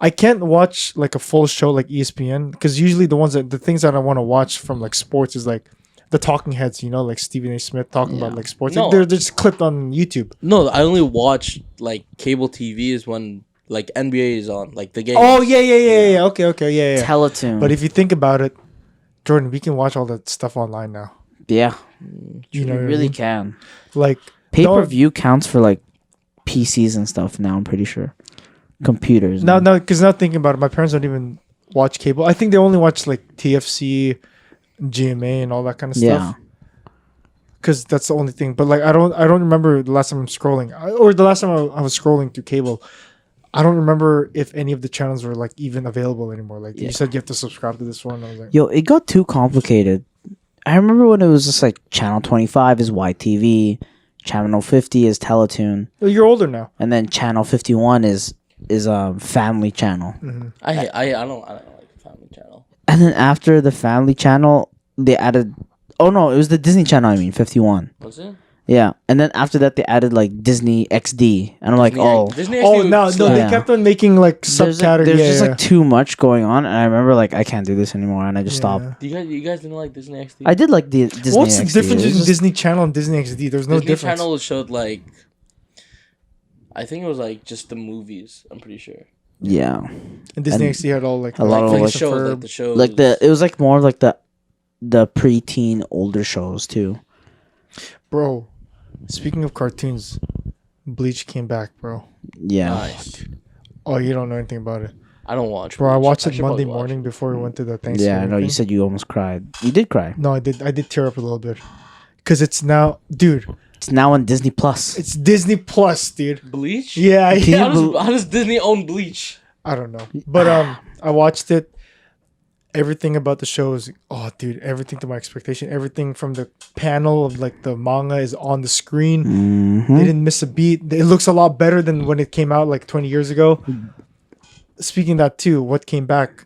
I can't watch like a full show like ESPN because usually the things that I want to watch from like sports is like the talking heads, like Stephen A. Smith talking about like sports. No. Like, they're just clipped on YouTube. No, I only watch like cable TV is when like NBA is on, like the game. Oh yeah. Okay, yeah. Teletoon. But if you think about it, Jordan, we can watch all that stuff online now. yeah, You know, you what I really mean? can. Like Pay-per-view counts for like PCs and stuff now. I'm pretty sure computers. Now, because now thinking about it, my parents don't even watch cable. I think they only watch like TFC, GMA, and all that kind of Yeah. stuff. Because that's the only thing. But like, I don't remember the last time I'm scrolling, or the last time I was scrolling through cable. I don't remember if any of the channels were like even available anymore. Like Yeah. you said, you have to subscribe to this one. I was like, Yo, it got too complicated I remember when it was just like channel 25 is YTV, channel 50 is Teletoon, Well, you're older now. and then channel 51 is Family Channel. I don't like Family Channel. And then after the Family Channel, they added. Oh no, it was the Disney Channel. I mean, 51. Was it? Yeah, and then after that, they added like Disney XD, and I'm like, Disney Oh XD no, was they Yeah. kept on making like there's subcategories. just like too much going on, and I remember like I can't do this anymore, and I just stopped. You guys didn't like Disney XD? I did like the Disney. What's the XD. difference It was between just- Disney Channel and Disney XD? There's no Disney difference. Channel showed like, I think it was like just the movies. I'm pretty sure. Yeah, And Disney and XD had all like a lot of, Like like, the shows, Ferb. like the shows. like it was like more of like the preteen older shows too. Bro, speaking of cartoons, Bleach came back, bro. Yeah, Nice. Oh, you don't know anything about it, I don't watch. bro. I Bleach. watched it should Monday probably watch morning it. before we went to the Thanksgiving. yeah. I know. You thing. said you almost cried. You did cry. No, I did. I did tear up a little bit, cause it's now, dude. It's now on Disney Plus. It's Disney Plus, dude. Bleach. Yeah, Can yeah. you How does Disney own Bleach? I don't know, but I watched it. Everything about the show is, oh, dude, everything to my expectation. Everything from the panel of like the manga is on the screen. Mm-hmm. They didn't miss a beat. It looks a lot better than when it came out like 20 years ago. Speaking of that too, what came back?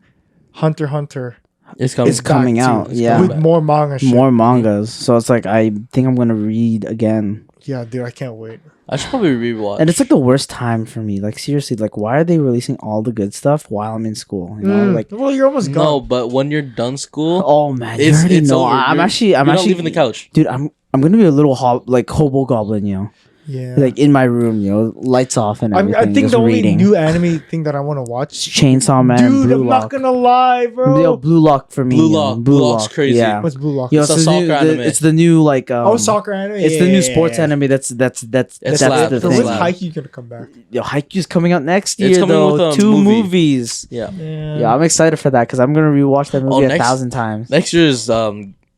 Hunter x Hunter It's coming. It's coming back, out. too. It's Yeah, with more manga shit. more mangas. So it's like I think I'm gonna read again. Yeah, dude, I can't wait. I should probably rewatch. And it's like the worst time for me. Like seriously, like why are they releasing all the good stuff while I'm in school? You know, like Well, you're almost gone. no, but when you're done school, oh man, you already know. over. I'm You're actually not leaving the couch. dude. I'm gonna be a little hobo goblin, you know, Yeah. like in my room, you know, lights off and everything. I think just the only reading. new anime thing that I want to watch, Chainsaw Man, dude, Blue I'm Lock. not gonna lie, bro. Yo, Blue Lock for me. Blue you know, Lock. Blue Lock's crazy. Yeah. What's Blue Lock? Yo, It's it's, a the new, soccer anime. it's the new like Oh, soccer anime. It's the new sports anime. That's It's that's slap. the It's So thing. when's slap. Haikyuu gonna come back? Yo, Haikyuu's coming out next year It's coming though. with a 2 movie. movies. Yeah. Yeah, I'm excited for that because I'm gonna rewatch that movie next- 1,000 times. Next year's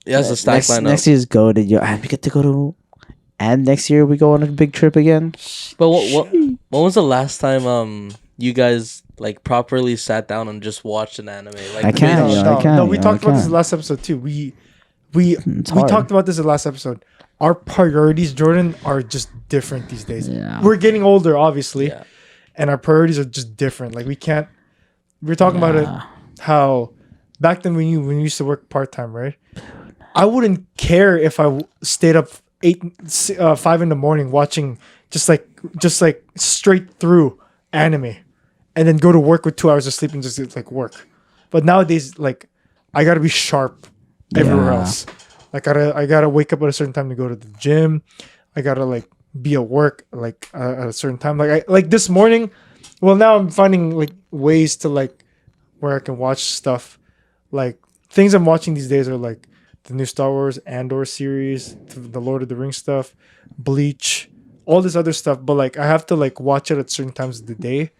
it has a stack next, lineup. next year's goated. Yo, and we get to go to. And next year we go on a big trip again. But when was the last time you guys like properly sat down and just watched an anime? Like I can't, binge? yo. I can't, no, we yo, talked I about this in can't. the last episode too. We It's hard. talked about this in the last episode. Our priorities, Jordan, are just different these days. Yeah. We're getting older, obviously, Yeah. and our priorities are just different. Like we can't. We're talking about it. How back then when you used to work part time, right? I wouldn't care if I stayed up 5 in the morning watching just like straight through anime, and then go to work with 2 hours of sleep and just like work. But nowadays, like I gotta be sharp everywhere Yeah. else. Like I gotta wake up at a certain time to go to the gym. I gotta like be at work like at a certain time. Like this morning. Well, now I'm finding like ways to like where I can watch stuff. Like things I'm watching these days are like the new Star Wars Andor series, the Lord of the Rings stuff, Bleach, all this other stuff. But like I have to like watch it at certain times of the day,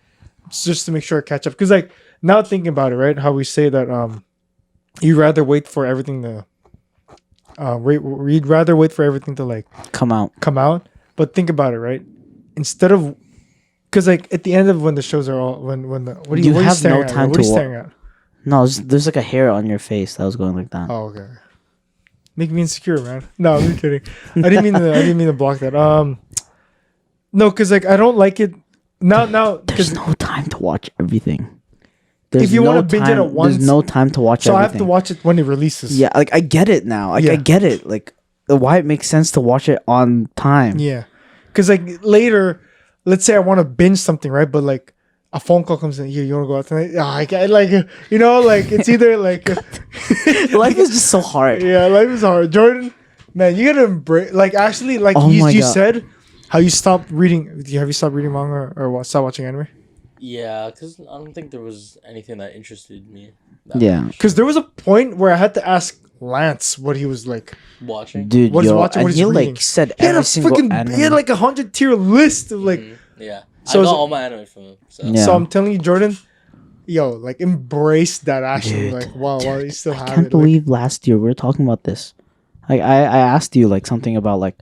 just to make sure I catch up. Because like now thinking about it, right? How we say that you'd rather wait for everything to you'd rather wait for everything to like Come out. come out. But think about it, right? Instead of because like at the end of when the shows are all when the what are you, You what are you have staring no at? time What are you to staring at? No, there's like a hair on your face that was going like that. Oh, okay. Make me insecure, man. No, I'm kidding. I didn't mean to block that. No, because like I don't like it now. There's Because no time to watch everything. If you wanna binge it time- at once- there's no time to watch so everything. I have to watch it when it releases. Yeah, like I get it now. Like Yeah. I get it. Like why it makes sense to watch it on time. Yeah. Because like later, let's say I want to binge something, right? But like a phone call comes in. Here, you want to go out tonight? Yeah, I can't. Like like it's either like Life is just so hard. yeah, life is hard. Jordan, man, you gotta embrace. Like actually, like Oh my you God. said, how you stopped reading. Have you stopped reading manga or what? Stop watching anime? Yeah, because I don't think there was anything that interested me. That Yeah. Because there was a point where I had to ask Lance what he was like. watching. Dude, What is yo, watching, and what is he reading? like said He had a every single freaking. anime. He had like 100 tier list of like. Yeah, So I is got it- all my anime from him. So. Yeah. So I'm telling you, Jordan, yo, like embrace that. Actually, Dude, like wow, you still I have can't it. Like, believe last year we were talking about this. Like I asked you like something about like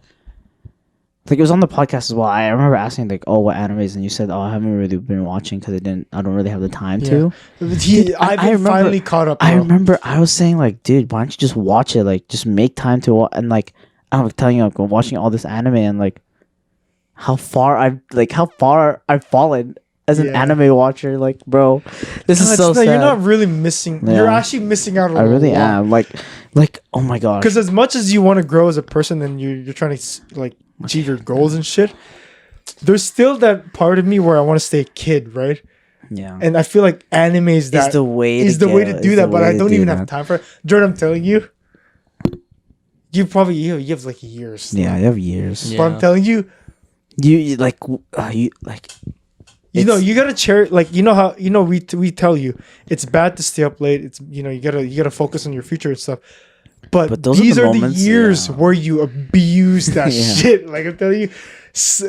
Like it was on the podcast as well. I remember asking like, "Oh, what animes?" And you said, "Oh, I haven't really been watching because I don't really have the time to." Dude, I've finally caught up. I bro. remember I was saying like, "Dude, why don't you just watch it? Like, just make time to watch." And like, I'm like telling you, like, I'm watching all this anime and like, how far I've fallen as an Yeah. anime watcher. Like, bro, this is so sad. You're not really missing. Yeah. You're actually missing out on I really a lot. am. Like, oh my gosh. Because as much as you want to grow as a person and you're trying to like achieve your goals and shit, there's still that part of me where I want to stay a kid, right? Yeah. And I feel like anime is that the way is the way to do that, but I don't even have time for it. Jordan, I'm telling you, you have like years. Yeah, you have years. Yeah. Yeah. But I'm telling you, You like you know, you gotta cherish. Like you know how we tell you it's bad to stay up late. It's you gotta focus on your future and stuff. But those are these the are the moments, years yeah. where you abuse that Yeah. shit. Like I'm telling you,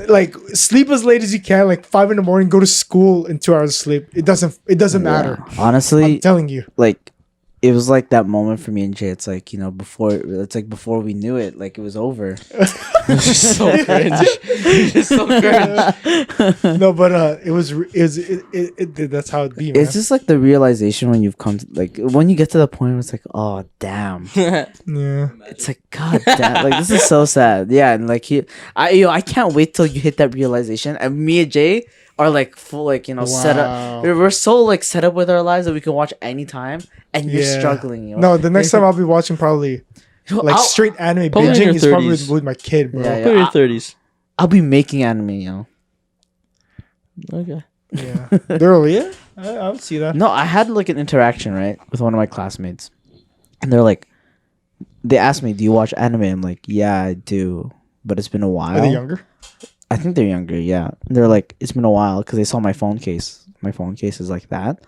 like sleep as late as you can. Like 5 a.m, go to school in 2 hours of sleep. It doesn't matter. Honestly, I'm telling you. like it was like that moment for me and Jay. It's like, before we knew it, like it was over. It's just so cringe. It's just so cringe. No, but that's how it be, man. It's just like the realization when you've come to, like when you get to the point where it's like, oh damn. Yeah. It's like, god damn, like this is so sad. Yeah, and like I can't wait till you hit that realization. And me and Jay are like full, like set up. We're so like set up with our lives that we can watch anytime, and you're Yeah. struggling. No, the next time I'll be watching probably like straight anime Probably in binging your is probably 30s. with my kid, bro. Yeah, Yeah. Put your 30s. I'll be making anime, Okay. Yeah. I would see that. No, I had like an interaction right with one of my classmates, and they're like, they asked me, "Do you watch anime?" I'm like, "Yeah, I do, but it's been a while." Are they younger? I think they're younger, yeah. They're like, it's been a while because they saw my phone case. My phone case is like that.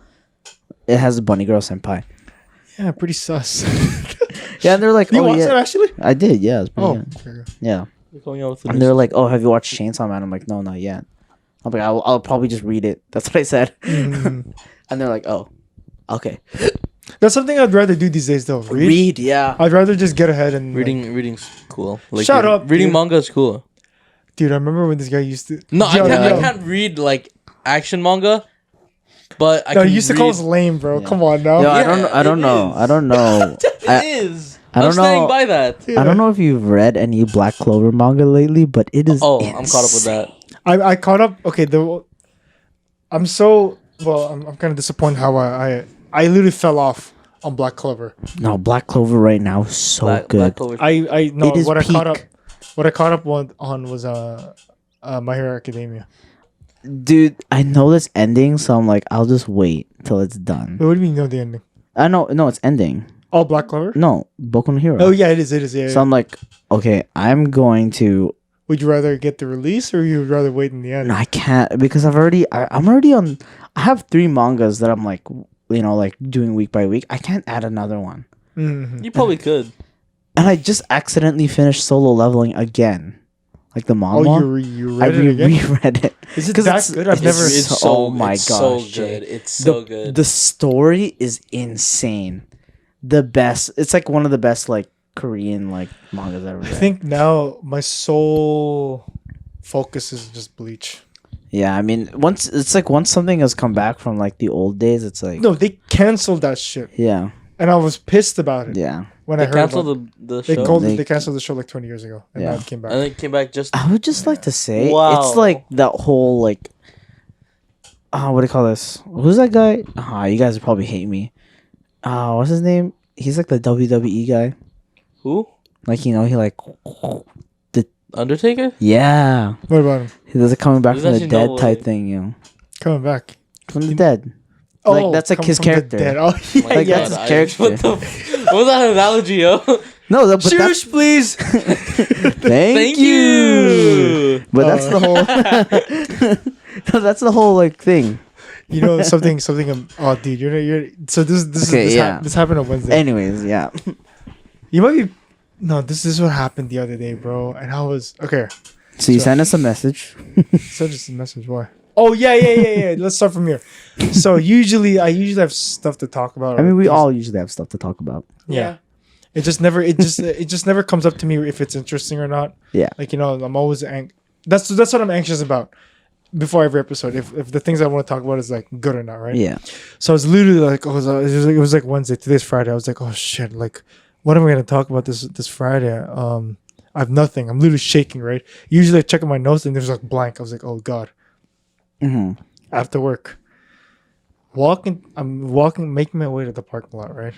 It has a bunny girl senpai. Yeah, pretty sus. Yeah, and they're like, You oh watched yeah, that actually? I did. Yeah, it's pretty Oh, good. okay. Yeah. We're going out with the And they're like, oh, have you watched Chainsaw Man? I'm like, no, not yet. I'm like, I'll probably just read it. That's what I said. Mhm. And they're like, oh, okay. That's something I'd rather do these days, though. Read. Yeah. I'd rather just get ahead and like- reading's cool. Shut up, Reading dude. manga is cool. dude. I remember when this guy used to. No, Yo, I yo. can't read like action manga, but I No, can he used to read... call us lame, bro. Yeah. Come on now. Yo, Yeah, I don't it know. is. I don't know. It is. I I'm don't standing know. by that. I don't know if you've read any Black Clover manga lately, but it is. Oh, I'm caught up with that. I caught up. Okay, I'm so well. I'm kind of disappointed how I literally fell off on Black Clover. No, Black Clover right now is so Black good. Clover. I know It is what I caught up. peak. What I caught up on was My Hero Academia. Dude, I know this ending, so I'm like, I'll just wait till it's done. Wait, what do you mean you know the ending? I know, no, it's ending. Oh, Black Clover. No, Boku no Hero. Oh yeah, it is. Yeah. So I'm like, okay, I'm going to. Would you rather get the release or you would rather wait in the end? No, I can't because I'm already on. I have 3 mangas that I'm like, like doing week by week. I can't add another one, Mhm. You probably could. and I just accidentally finished Solo Leveling again, like the manga. Oh, you I read it again? reread it. Is it 'Cause that it's- good? I've it's- never. it's so- oh my it's so gosh, Jay. good. It's so the, good. The story is insane. The best. It's like one of the best like Korean like mangas I've ever I read. think now my sole focus is just Bleach. Yeah, I mean, once something has come back from like the old days, it's like No, they canceled that shit, yeah, and I was pissed about it yeah. when They I heard about it. canceled the show. They canceled the show like 20 years ago, and Yeah. now it came back. And then it came back just. I would just like to say Wow. it's like that whole like what do you call this? Who's that guy? You guys would probably hate me. What's his name? He's like the WWE guy. Who? Like he like Undertaker? yeah. What about him He does it coming back There's from the actually dead no type way. thing, coming back? from the dead. Like, that's like come his from the character. dead. Oh, yeah, My Like, yeah. that's his God, character. What the? What was that analogy, yo? No, but that's, Cheers, please. thank you. But that's the whole. No, that's the whole like thing. You know something. Oh, dude, you're. So Okay, yeah. this happened on Wednesday. Anyways, yeah. You might be. No, this is what happened the other day, bro. And I was okay. So you sent us a message. So just a message. Why? Oh yeah. Let's start from here. So I usually have stuff to talk about. I mean, we Things- all usually have stuff to talk about. Yeah. It just never comes up to me if it's interesting or not. Yeah. Like I'm always That's what I'm anxious about before every episode. If the things I want to talk about is like good or not, right? Yeah. So I was literally like, it was like Wednesday. Today's Friday. I was like, oh shit, like, what am I gonna talk about this Friday? I have nothing. I'm literally shaking, right? Usually I check my notes and there's like blank. I was like, oh god. Mm-hmm. After work, I'm walking, making my way to the parking lot, right?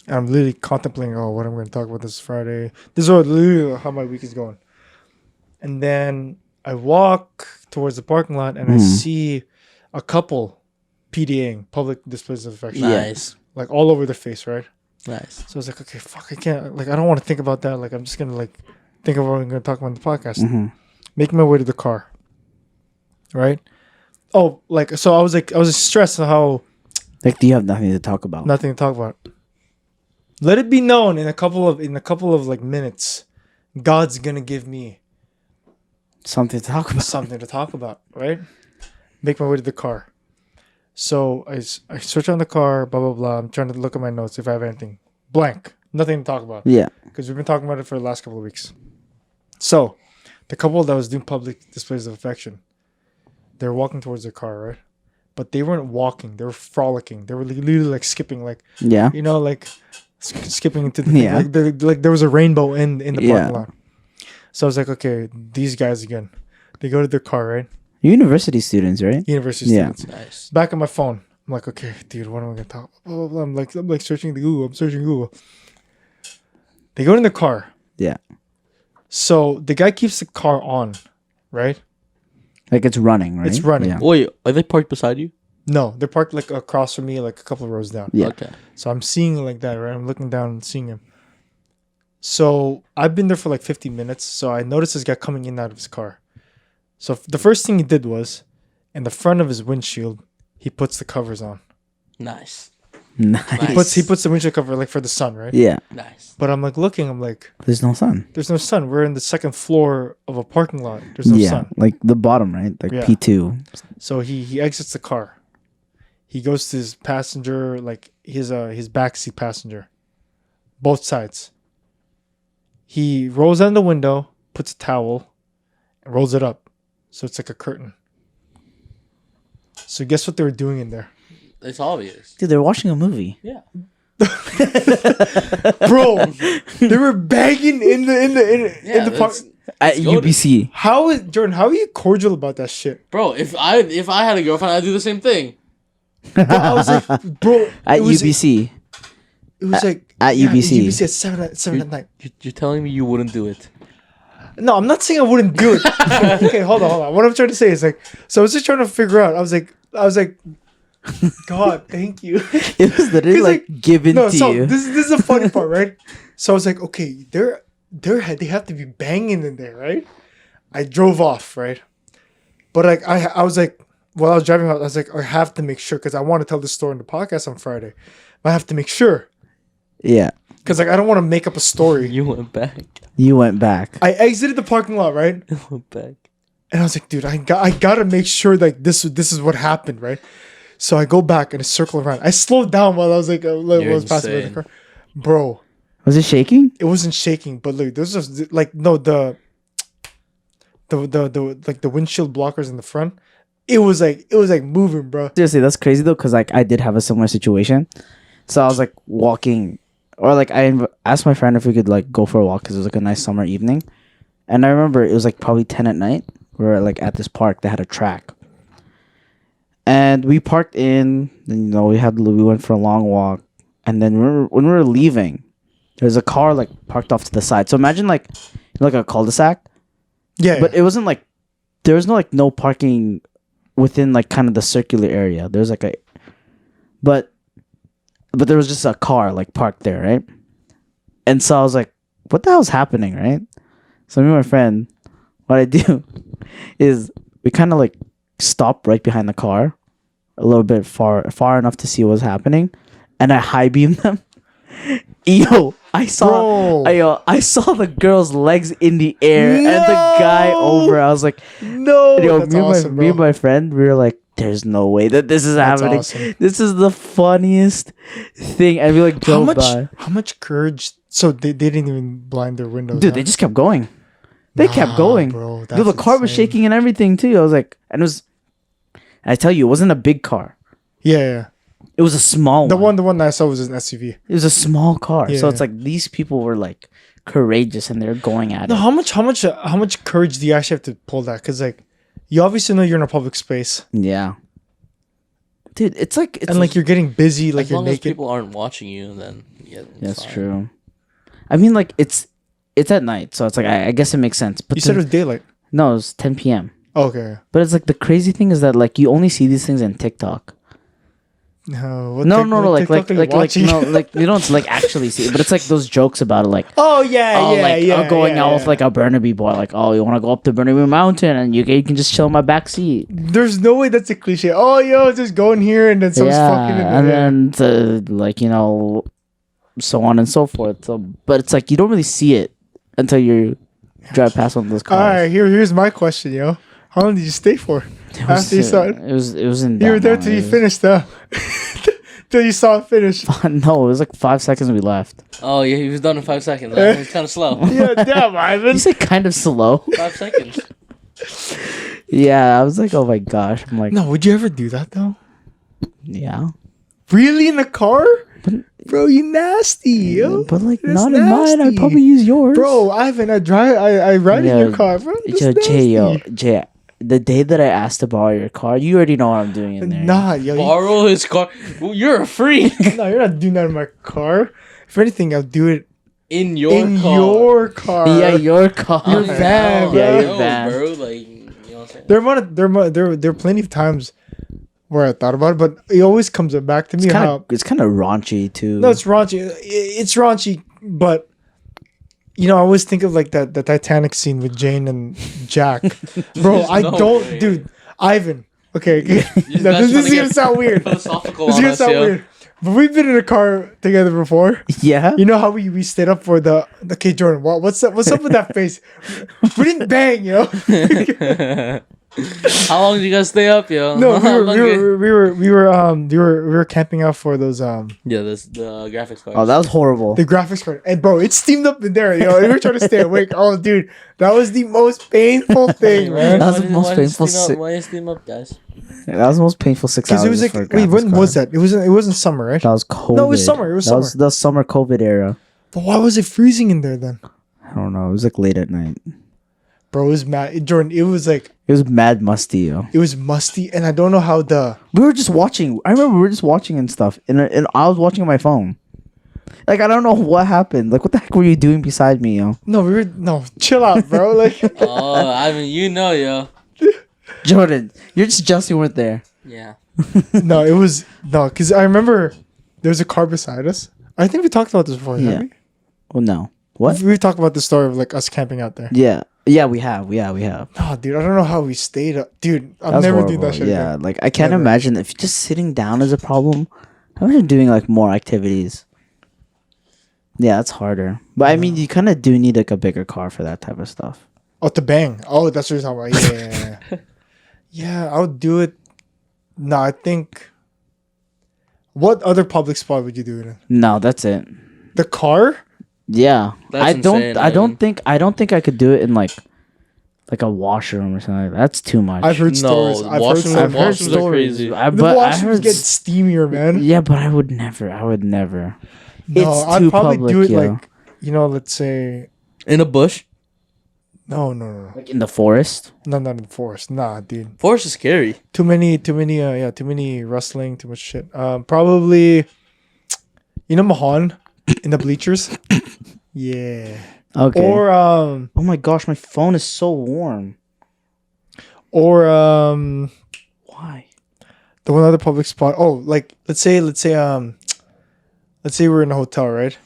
And I'm literally contemplating, oh, what I'm gonna talk about this Friday. This is literally how my week is going. And then I walk towards the parking lot and I see a couple PDAing, public displays of affection. Nice. Like all over their face, right? Nice. So I was like, okay, fuck, I can't, like, I don't want to think about that. Like, I'm just gonna like think of what I'm gonna talk about in the podcast. Mm-hmm. Making my way to the car, right? Oh, like, so I was stressed on how Like, do you have nothing to talk about? nothing to talk about. Let it be known in a couple of like minutes, God's gonna give me Something to talk about. something to talk about, right? Make my way to the car. So I search on the car, blah blah blah. I'm trying to look at my notes if I have anything. Blank, nothing to talk about. Yeah. Because we've been talking about it for the last couple of weeks. So the couple that was doing public displays of affection, they were walking towards their car, right? But they weren't walking; they were frolicking. They were literally like skipping, like Yeah. you know, like skipping into the thing. Yeah. Like there was a rainbow in the parking Yeah. lot. So I was like, okay, these guys again. They go to their car, right? University students, right? University Yeah. students. Nice. Back on my phone. I'm like, okay, dude, what am I gonna talk about? Blah, blah, blah. I'm like searching the Google. I'm searching Google. They go in the car. Yeah. So the guy keeps the car on, right? Like it's running, right? It's running. Yeah. Wait, are they parked beside you? No, they're parked like across from me, like a couple of rows down. Yeah. Okay. So I'm seeing it like that, right? I'm looking down and seeing him. So I've been there for like 50 minutes. So I noticed this guy coming in and out of his car. So the first thing he did was, in the front of his windshield, he puts the covers on. Nice. Nice. He puts the windshield cover like for the sun, right? Yeah. Nice. But I'm like looking, I'm like, There's no sun. there's no sun. We're in the second floor of a parking lot. There's no Yeah. sun. Like the bottom, right? Like Yeah. P2. So he exits the car. He goes to his passenger, like his backseat passenger, both sides. He rolls down the window, puts a towel, and rolls it up, so it's like a curtain. So guess what they were doing in there, It's obvious. Dude, they're watching a movie. Yeah. bro? They were banging in the park. At go to- UBC. How is Jordan? How are you cordial about that shit? Bro, if I had a girlfriend, I'd do the same thing. Bro, I was like, bro, At it was, UBC. It was like at UBC. UBC at seven at night. You're telling me you wouldn't do it? No, I'm not saying I wouldn't do it. Okay, hold on. What I'm trying to say is like, so I was just trying to figure out. I was like, God, thank you. It was literally 'Cause, like given No, to so you. this is the funny part, right? So I was like, okay, they have to be banging in there, right? I drove off, right? But like I was like, while I was driving out, I was like, I have to make sure because I want to tell this story in the podcast on Friday. But I have to make sure Yeah. because like I don't want to make up a story. You went back. You went back. I exited the parking lot, right? You went back. And I was like, dude, I gotta make sure like this is what happened, right? So I go back and I circle around. I slowed down while I was like, while I was passing by the insane. car. Bro, Was it shaking? it wasn't shaking, but look, this was like no the like the windshield blockers in the front. It was like moving, bro. Seriously, that's crazy though, because like I did have a similar situation. So I was like walking, or like I asked my friend if we could like go for a walk because it was like a nice summer evening. And I remember it was like probably 10 at night. We were like at this park that had a track. And we parked in, and we went for a long walk. And then when we were leaving, there's a car like parked off to the side. So imagine like a cul-de-sac. Yeah, But it wasn't like there was no parking within like kind of the circular area. There's like but there was just a car like parked there, right? And so I was like, what the hell's happening, right? So me and my friend, what I do is we kind of like stop right behind the car a little bit far enough to see what was happening, and I high beam them. Yo, I saw the girl's legs in the air and the guy over. I was like, no, that's awesome, me and bro. my friend, we were like, there's no way that this is That's happening. awesome. This is the funniest thing. And we like drove by. How much courage? So they didn't even blind their windows. Dude, huh? they just kept going. They kept going. bro. Dude, the car was insane. shaking and everything too. I was like, and it was. I tell you, it wasn't a big car. Yeah. It was a small The one. one that I saw was an SUV. It was a small car. So Yeah. it's like these people were like courageous and they're going at No, it. how much courage do you actually have to pull that? Because like, you obviously know you're in a public space, Yeah. Dude, it's like and like you're getting busy, like As you're long as naked. people aren't watching you, then yeah, it's that's fine. true. I mean, like it's at night, so it's like I guess it makes sense. But You said it was daylight. no, it was 10 p.m. Okay. But it's like the crazy thing is that like you only see these things in TikTok. No, No, like TikTok are you watching? no, like you don't like actually see it, but it's like those jokes about it, like Oh yeah, oh, yeah, like yeah. going yeah, out yeah. with like a Burnaby boy, like oh you want to go up the Burnaby Mountain and you can just chill in my back seat. There's no way that's a cliche. Oh, yo, just go in here and then someone's fucking in and there. then like so on and so forth. So, but it's like you don't really see it until you drive past one of those All cars. right, here's my question, yo. How long did you stay for? It was, After you saw it, it was in. you were that there long. till you It was- finished, huh? Till you saw it finish. No, it was like 5 seconds we left. Oh yeah, he was done in 5 seconds. It's kind of slow. Yeah, damn, Ivan. You said kind of slow. 5 seconds. Yeah, I was like, oh my gosh. I'm like, No, would you ever do that though? yeah, Really in the car? But- Bro, you nasty, yo. but like That's not in mine. I'd nasty. probably use yours, Bro, Ivan, I ride in Yeah, your car, bro. That's Jay, the day that I asked to borrow your car, you already know what I'm doing in there. Nah, yo. Borrow his car. Well, you're a freak. No, you're not doing that in my car. If anything, I'll do it In your in car. your car. Yeah, your car. Your van, bro. Yeah, your No, van. bro. Like, you know what I'm saying? There are plenty of times where I thought about it, but it always comes back to me how It's kind of raunchy too. no, it's raunchy. It's raunchy, but you know, I always think of like the Titanic scene with Jane and Jack. Bro, There's I no don't, way. dude. Ivan. Okay, You no, guys this trying is to gonna get sound weird. Philosophical This is on gonna us, sound yo. weird. But we've been in a car together before. Yeah. You know how we stayed up for the okay, Jordan. What's up with that face? We didn't bang, yo. How long did you guys stay up, yo? No, How long did- we were camping out for those Yeah, this the graphics card. Oh, that was horrible. the graphics card. And bro, it's steamed up in there, yo. We were trying to stay awake. Oh, dude, that was the most painful thing, man. That was the most painful Why you steam up, guys? That was the most painful 6 hours. Because it was like, for a wait, when graphics was card. that? It wasn't summer, right? That was COVID. No, it was summer, it was that the summer COVID era. But why was it freezing in there then? I don't know. It was like late at night. Bro, it was mad. Jordan, it was like It was mad musty, yo. it was musty, and I don't know how the We were just watching. I remember we were just watching and stuff, and I was watching on my phone. Like I don't know what happened. Like what the heck were you doing beside me, yo? chill out, bro. Like Oh, I mean, you know, yo. Jordan, you're just you weren't there. Yeah. because I remember there was a car beside us. I think we talked about this before. Yeah. Haven't Well, no. What? we? We talked about the story of like us camping out there. Yeah. Yeah, we have. Yeah, we have. Oh, dude, I don't know how we stayed up. Dude, I'll That's never do horrible. that shit Yeah, again. like I can't Never. imagine if just sitting down is a problem. Imagine doing like more activities. Yeah, it's harder. But I mean, you kind of do need like a bigger car for that type of stuff. Oh, to bang. Oh, that's what you're talking about. Yeah. Yeah, I would do it. No, I think. What other public spot would you do it in? No, that's it. The car? Yeah, That's I don't. insane, I don't man. think. I don't think I could do it in like a washroom or something. Like that. That's too much. I've heard No, stories. I've heard washrooms- stories. I've heard washrooms are stories. crazy. I, The but I washrooms heard. get steamier, man. Yeah, but I would never. I would never. No, It's I'd too probably public, do it yo. like, let's say. In a bush? No. Like in the forest. No, not in the forest. Nah, dude. Forest is scary. Too many rustling, too much shit. Probably, Mahan in the bleachers. Yeah. Okay. Or oh my gosh, my phone is so warm. Or Why? the one other public spot. Oh, like let's say we're in a hotel, right?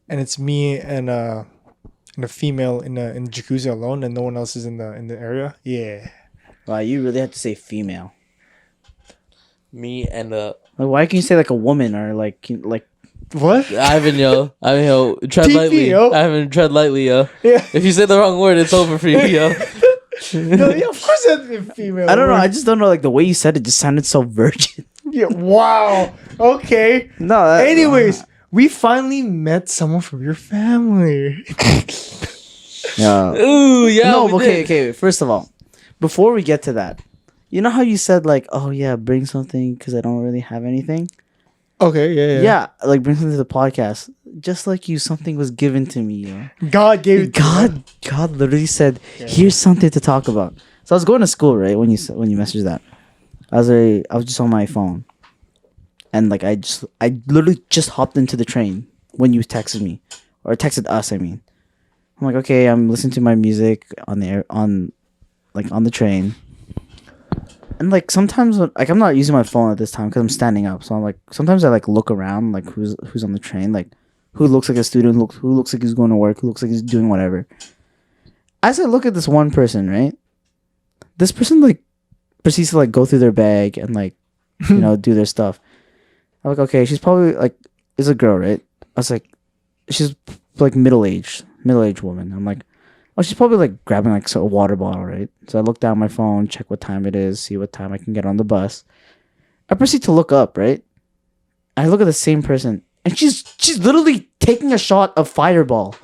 And it's me and a female in the jacuzzi alone, and no one else is in the area. Yeah. Wow, you really have to say female. Me and Like, why can't you say like a woman or like What? Ivan, yo. Tread TP, lightly. yo. Ivan, tread lightly, yo. Yeah. If you say the wrong word, it's over for you, yo. No, yeah, of course that'd be female. I don't know. I just don't know. Like the way you said it just sounded so virgin. Yeah. Wow. Okay. No. Anyways, we finally met someone from your family. Yeah. Ooh, yeah. No, we okay, did. okay. First of all, before we get to that, you know how you said like, oh yeah, bring something because I don't really have anything. Okay, yeah. Yeah, like bring something to the podcast. Just like you, something was given to me. You know? God gave it. God literally said, "Here's something to talk about." So I was going to school, right? When you messaged that, I was just on my phone, and like I literally just hopped into the train when you texted me, or texted us. I mean, I'm like, okay, I'm listening to my music on the train. And like sometimes like I'm not using my phone at this time because I'm standing up. So I'm like sometimes I like look around like who's on the train, like who looks like a student, who looks like he's going to work, who looks like he's doing whatever. As I look at this one person, right? This person like proceeds to like go through their bag and like do their stuff. I'm like, okay, she's probably like is a girl, right? I was like, she's like middle-aged woman. I'm like, oh, she's probably like grabbing like a water bottle, right? So I look down my phone, check what time it is, see what time I can get on the bus. I proceed to look up, right? I look at the same person, and she's literally taking a shot of Fireball.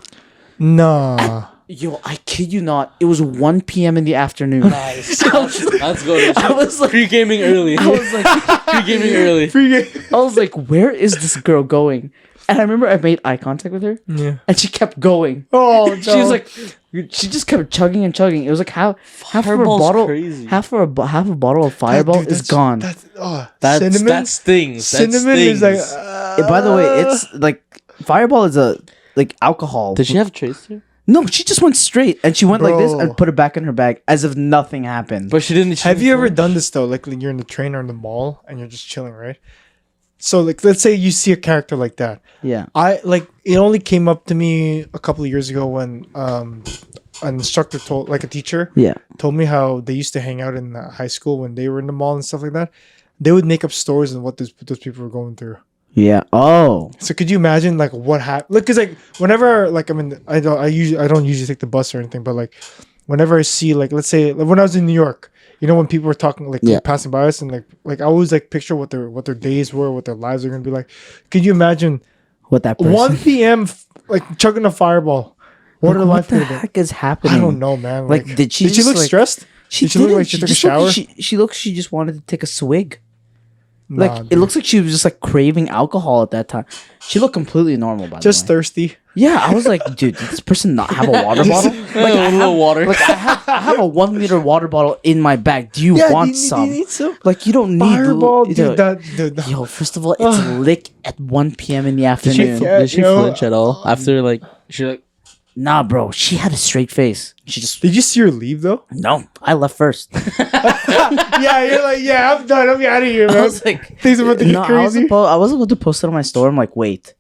Nah. Yo, I kid you not. It was 1 p.m. in the afternoon. Nice. Let's go. I was like, Pre-gaming early. I was like, Pre-gaming early. I was like, where is this girl going? And I remember I made eye contact with her, and she kept going. Oh, no. She was like, she just kept chugging and chugging. It was like half of her bottle, crazy. half a bottle of Fireball is gone. Cinnamon. That stings. Cinnamon is like. By the way, it's like Fireball is a like alcohol. Did she have a tracer? No, she just went straight and she went like this Bro. and put it back in her bag as if nothing happened. But she didn't. Have you ever done this though? Like you're in the train or in the mall and you're just chilling, right? So like, let's say you see a character like that. Yeah. It only came up to me a couple of years ago when an instructor a teacher told me how they used to hang out in high school when they were in the mall and stuff like that. They would make up stories on what those people were going through. Yeah. Oh. So could you imagine like what happened? Look, cause like whenever like I don't usually take the bus or anything, but like whenever I see like let's say like, when I was in New York, when people were talking like passing by us and like I always like picture what their days were, what their lives are gonna be like. Could you imagine what that person? 1 p.m. like chugging a Fireball? What her life could have been? What the heck is happening? I don't know, man. Like did she look like, stressed? Did she look like she took a shower? She looked. She just wanted to take a swig. Nah, Like it looks like she was just like craving alcohol at that time. She looked completely normal by just the way. thirsty. Yeah, I was like, dude, did this person not have a water bottle? Like a little water. Like I have a 1 liter water bottle in my bag. Do you want some? Do you need some? Like you don't need Fireball, dude, dude. Yo, first of all, it's lit at 1 p.m. in the afternoon. Did she flinch at all after like she like? Nah, bro, she had a straight face. She just Did you see her leave though? no. I left first. Yeah, you're like, yeah, I'm done. I'm out of here, man. I was like, Things about to get crazy. I was about to post it on my story. I'm like, wait.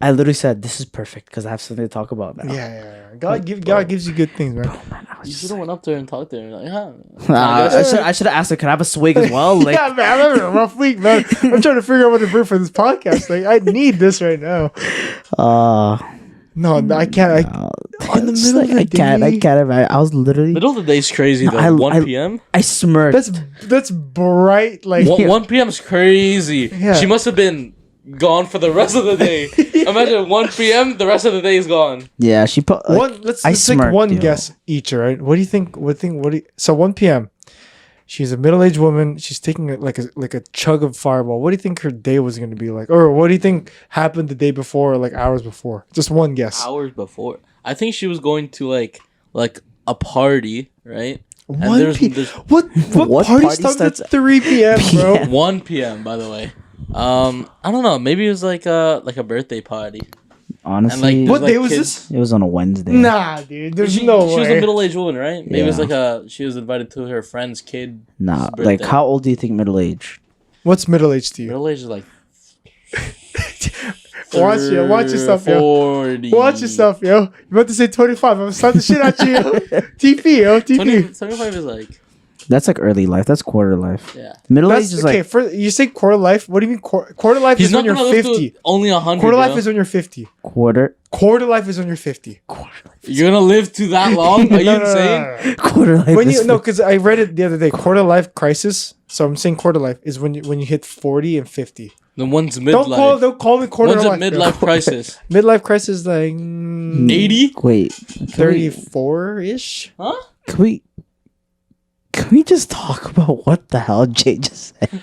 I literally said, this is perfect because I have something to talk about now. Yeah. God gives you good things, man. Man, I was You just should have went up there and talked to her. Like, huh? I should have asked her, can I have a swig as well? Like, Yeah, man, I'm having a rough week, man. I'm trying to figure out what to bring for this podcast. Like, I need this right now. No, I can't. In the middle of the I can't. I was literally. Middle of the day's crazy though. I- 1 p.m. I smirked. That's bright. Like 1 p.m.'s crazy. Yeah. She must have been gone for the rest of the day. Imagine 1 p.m. The rest of the day is gone. Yeah, she put. let's take smirked, one yo. guess each, all right? What do you think? So 1 p.m. She's a middle-aged woman. She's taking like a chug of Fireball. What do you think her day was going to be like? Or what do you think happened the day before, or like hours before? Just one guess. Hours before. I think she was going to like a party, right? And 1 p.m. What party starts at 3 p.m., bro? 1 p.m. by the way. I don't know. Maybe it was like a birthday party. Honestly, like, What like day was kids- this? it was on a Wednesday. Nah, dude. There's She no was a way. middle-aged woman, right? Maybe it was Yeah. like she was invited to her friend's kid. Nah, birthday. like how old do you think middle age? What's middle-aged to you? Middle-aged is like Watch yourself, yo. 40. Watch yourself, yo. You about to say 25. I'm gonna slap the shit out you, yo. TP, yo. 20, TP. 25 is like That's like early life. That's quarter life. yeah. Middle age That's is okay. like For you say quarter life. What do you mean quarter life He's is not when you're gonna live 50? to only 100. Quarter life yo. is when you're 50. quarter. Quarter life is when you're 50. You're gonna live to that long? Are you insane? No. Quarter life. When is you no, because I read it the other day. Quarter life crisis. So I'm saying quarter life is when you hit 40 and 50. The one's midlife. Don't call me quarter One's a life. midlife crisis. Midlife crisis like 80? Wait, 34-ish. Huh? Can we just talk about what the hell Jay just said?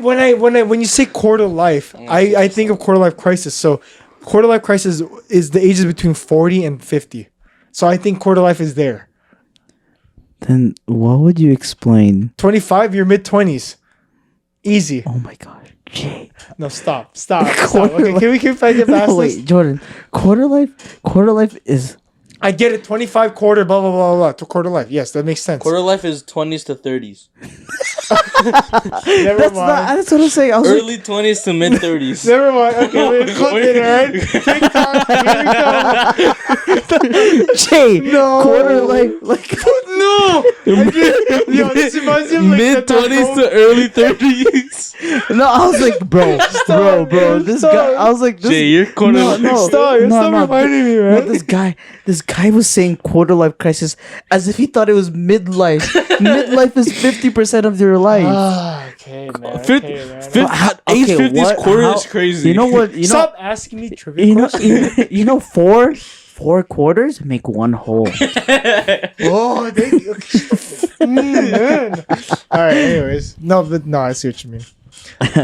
When you say quarter life, I think of quarter life crisis. So quarter life crisis is the ages between 40 and 50. So I think quarter life is there. Then what would you explain? 25, you're mid 20s. Easy. Oh my gosh, Jay. No, stop. Okay, can we find it past Wait, this? Jordan. Quarter life is. I get it. 25 quarter, blah blah blah blah to quarter life. Yes, that makes sense. Quarter life is 20s to 30s. Never That's mind. not. That's what I'm saying. I was Early 20s to mid 30s. Never mind. Okay, wait, cut it, alright? TikTok, here we go. Jay. No. Quarter life, like No! Yo, this reminds me of like Mid 20s to early 30s. no. I was like, bro. This Stop. guy. I was like, this, Jay, you're quarter no, life. no. Stop, you're stop reminding me, No, man. this guy was saying quarter life crisis as if he thought it was midlife. Midlife is 50% of your life. Okay, man. Fifth, Okay, man. age 50's what- quarter how- is crazy. You know what? Stop asking me trivia You know, questions. you know, four quarters make one whole. Oh, thank you. Man. All right. Anyways, no, I see what you mean.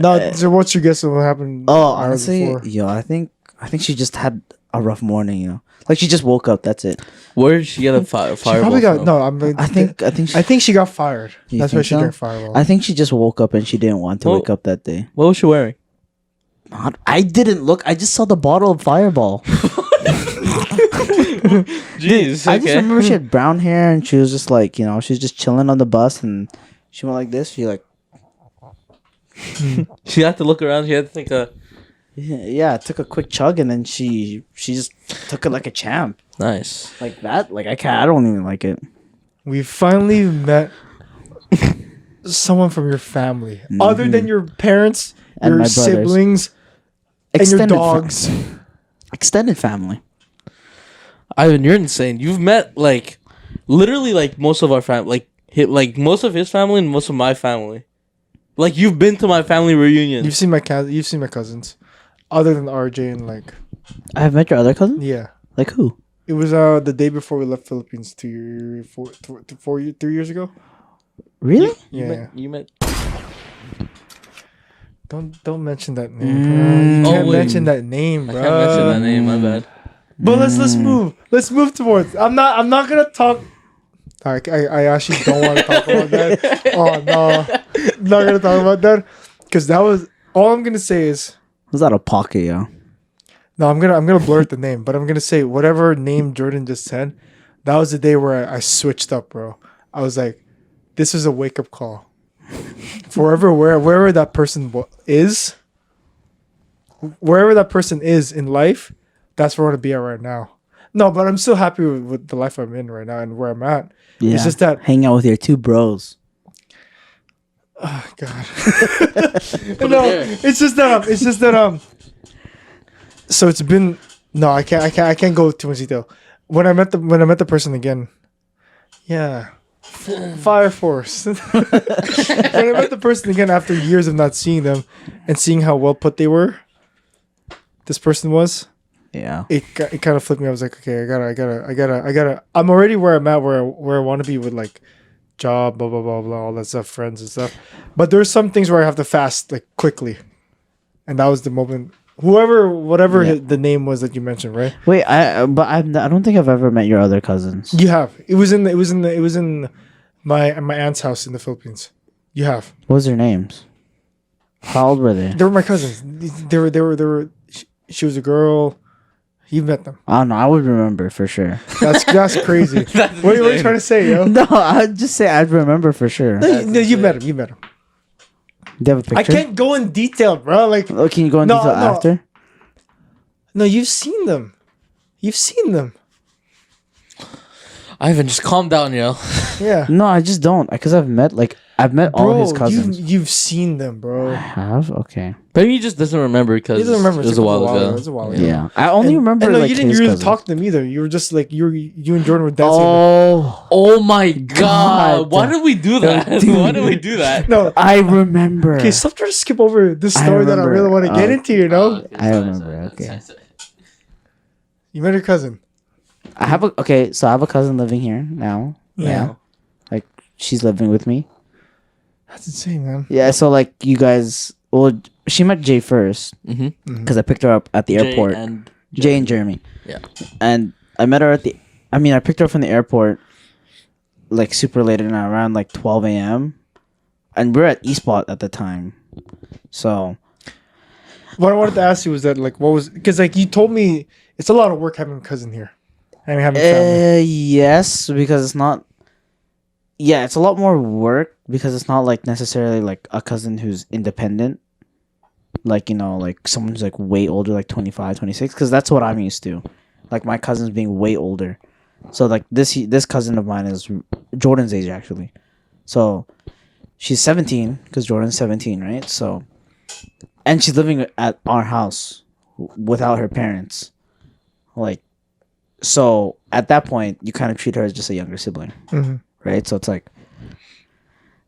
No, so what's your guess of what happened? Oh, hours honestly, before? yo, I think she just had a rough morning. You know, like she just woke up. That's it. Where did she get a fire? She probably got no. I think she got fired. You That's why think she so? drank Fireball. I think she just woke up and she didn't want to Well- wake up that day. What was she wearing? I didn't look. I just saw the bottle of Fireball. Jeez, I just remember she had brown hair and she was just like, you know, she was just chilling on the bus and she went like this. She like, She had to look around. She had to think, yeah, took a quick chug and then she just took it like a champ. nice. Like that. Like I don't even like it. We finally met someone from your family, other than your parents, And your my brothers. siblings, and your dogs. Extended family. Ivan, you're insane. You've met, like, literally, like, most of our family. Like most of his family and most of my family. Like, you've been to my family reunion. You've seen my cousins, other than RJ and like I have met your other cousin? yeah. Like who? It was the day before we left Philippines 3 years ago. Really? Yeah. You met. Don't mention that name, bro. You can't wait. mention that name, I bro. can't mention that name. My bad. But let's move. Let's move towards. I'm not gonna talk. I actually don't want to talk about that. Oh no, not gonna talk about that because that was all I'm gonna say is Was that a pocket, yo? no. I'm gonna blur out the name, but I'm gonna say whatever name Jordan just said. That was the day where I switched up, bro. I was like, this is a wake up call. Wherever that person is, wherever that person is in life, that's where I want to be at right now. No, but I'm still happy with the life I'm in right now and where I'm at. Yeah. It's just that, hang out with your two bros. oh God. Put No, it there. it's just that so it's been no, I can't go too much detail. When I met the person again, yeah. Fire Force. When I met the person again after years of not seeing them and seeing how well put they were, this person was, Yeah. it kind of flipped me. I was like, okay, I gotta. I'm already where I'm at, where I want to be with like job, blah blah blah blah, all that stuff, friends and stuff. But there's some things where I have to fast like quickly, and that was the moment. Whatever Yeah. the name was that you mentioned, right? Wait, I don't think I've ever met your other cousins. You have. It was in my aunt's house in the Philippines. You have. What was their names? How old were they? They were my cousins. They were. She was a girl. You met them. I don't know. I would remember for sure. That's crazy. That's What are you insane. trying to say, yo? No, I'd just say I'd remember for sure. No, you met him. You met him. Do you have a I picture? can't go in detail, bro. Like, Oh, can you go in No, detail no. after? no, you've seen them. You've seen them. Ivan, just calm down, yo. Yeah. No, I just don't. Because I've met all his cousins. You've seen them, I bro. have? Okay. Maybe he just doesn't remember because He doesn't remember. it was a while ago. It was a while ago. Yeah. I only remember, And no, like, you didn't his really cousins. talk to them either. You were just like you and Jordan were dancing. Oh my god! God. Why did we do that? Dude. Why did we do that? No. I remember. Okay, stop trying to skip over this story that I remember. really want to get into. You know, I remember, okay. you met her cousin. I have a cousin living here now. Yeah. Like, she's living with me. That's insane, man. Yeah, so, like, you guys... Well, she met Jay first. Mm-hmm. Because I picked her up at the airport. Jay and Jeremy. Yeah. And I met her at I picked her up from the airport, like, super late at night, around, like, 12 a.m. And we were at Eastport at the time. So... What I wanted to ask you was that, like, what was... Because, like, you told me it's a lot of work having a cousin here. I mean, having family. Yes, because it's not... Yeah, it's a lot more work because it's not, like, necessarily, like, a cousin who's independent. Like, you know, like, someone who's, like, way older, like, 25, 26. Because that's what I'm used to. Like, my cousins being way older. So, like, this cousin of mine is Jordan's age, actually. So, she's 17, because Jordan's 17, right? So... And she's living at our house without her parents. Like, so at that point, you kind of treat her as just a younger sibling, right? So it's like,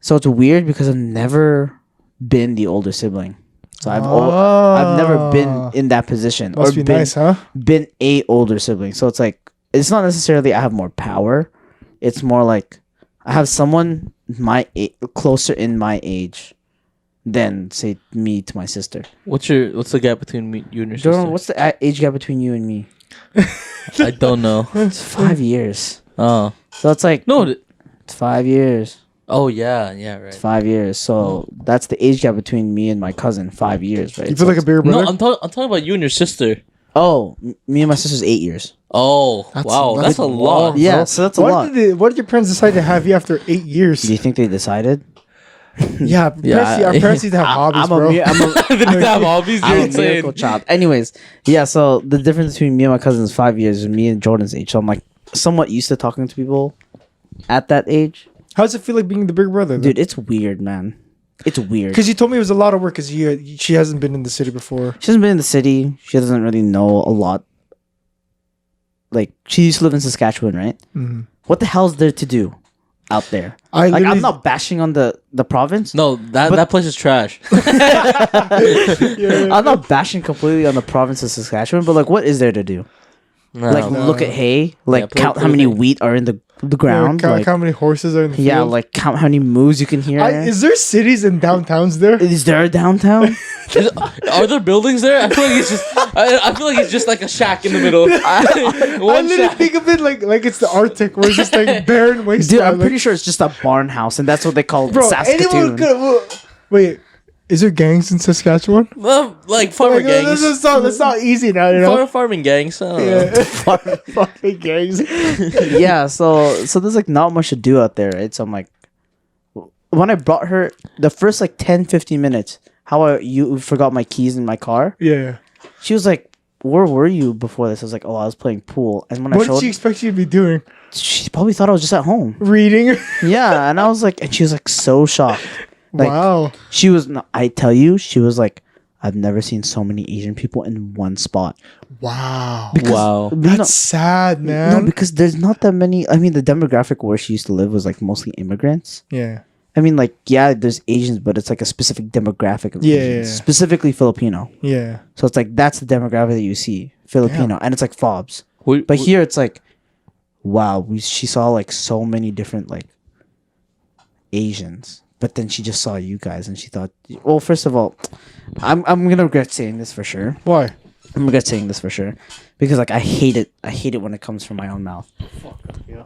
so it's weird because I've never been the older sibling. So I've never been in that position. Must be nice, huh? Been a older sibling. So it's like, it's not necessarily I have more power. It's more like I have someone closer in my age than, say, me to my sister. What's the gap between you and your sister? Jordan, what's the age gap between you and me? I don't know. It's 5 years. Oh. So it's like... No. It's 5 years. Oh, yeah, right. It's 5 years. So that's the age gap between me and my cousin. 5 years, right? You feel like a bigger brother? No, I'm talking about you and your sister. Oh, me and my sister's 8 years. Oh, wow. That's a lot. Yeah, bro. so that's a lot. Why did your parents decide to have you after 8 years? Do you think they decided? Yeah, our parents need to have hobbies, bro. They need to have hobbies. You're I'm a insane. miracle child. Anyways, yeah, so the difference between me and my cousin is 5 years and me and Jordan's age. So I'm like somewhat used to talking to people at that age. How does it feel like being the big brother? Dude, it's weird, man. It's weird. Because you told me it was a lot of work because she hasn't been in the city before. She hasn't been in the city. She doesn't really know a lot. Like, she used to live in Saskatchewan, right? Mm-hmm. What the hell is there to do out there? I'm I'm not bashing on the province. No, that place is trash. I'm not bashing completely on the province of Saskatchewan, but, like, what is there to do? No. Like, look at hay. Like, Yeah, count how many wheat are in the ground. Count Like, how many horses are in the field. yeah, like, count how many moos you can hear. Is there cities and downtowns there? Is there a downtown? Are there buildings there? I feel like it's just. I feel like it's just like a shack in the middle. I literally think of it like it's the Arctic, where it's just like barren wasteland. Dude, I'm pretty sure it's just a barn house, and that's what they call Saskatoon. Anyone could. Wait, is there gangs in Saskatchewan? Like farmer gangs. That's not easy now, you know. Farming gangs. I don't know. Fucking gangs. Yeah, so there's like not much to do out there, right? So I'm like, when I brought her, the first like 10-15 minutes, you forgot my keys in my car. Yeah. She was like, "Where were you before this?" I was like, "Oh, I was playing pool." And when What did she expect you to be doing? she probably thought I was just at home. Reading. Yeah, and I was like, and she was like so shocked. Like, Wow. She was. I tell you, she was like, "I've never seen so many Asian people in one spot." Wow. Wow. That's sad, man. No, because there's not that many. I mean, the demographic where she used to live was like mostly immigrants. Yeah. I mean, like, yeah, there's Asians, but it's like a specific demographic of Asians, Yeah. specifically Filipino. Yeah. So it's like that's the demographic that you see, Filipino, and it's like fobs. Wait, But here it's like, wow, she saw like so many different like Asians, but then she just saw you guys, and she thought, well, first of all, I'm gonna regret saying this for sure. Why? I'm gonna regret saying this for sure because like I hate it. I hate it when it comes from my own mouth. Yeah.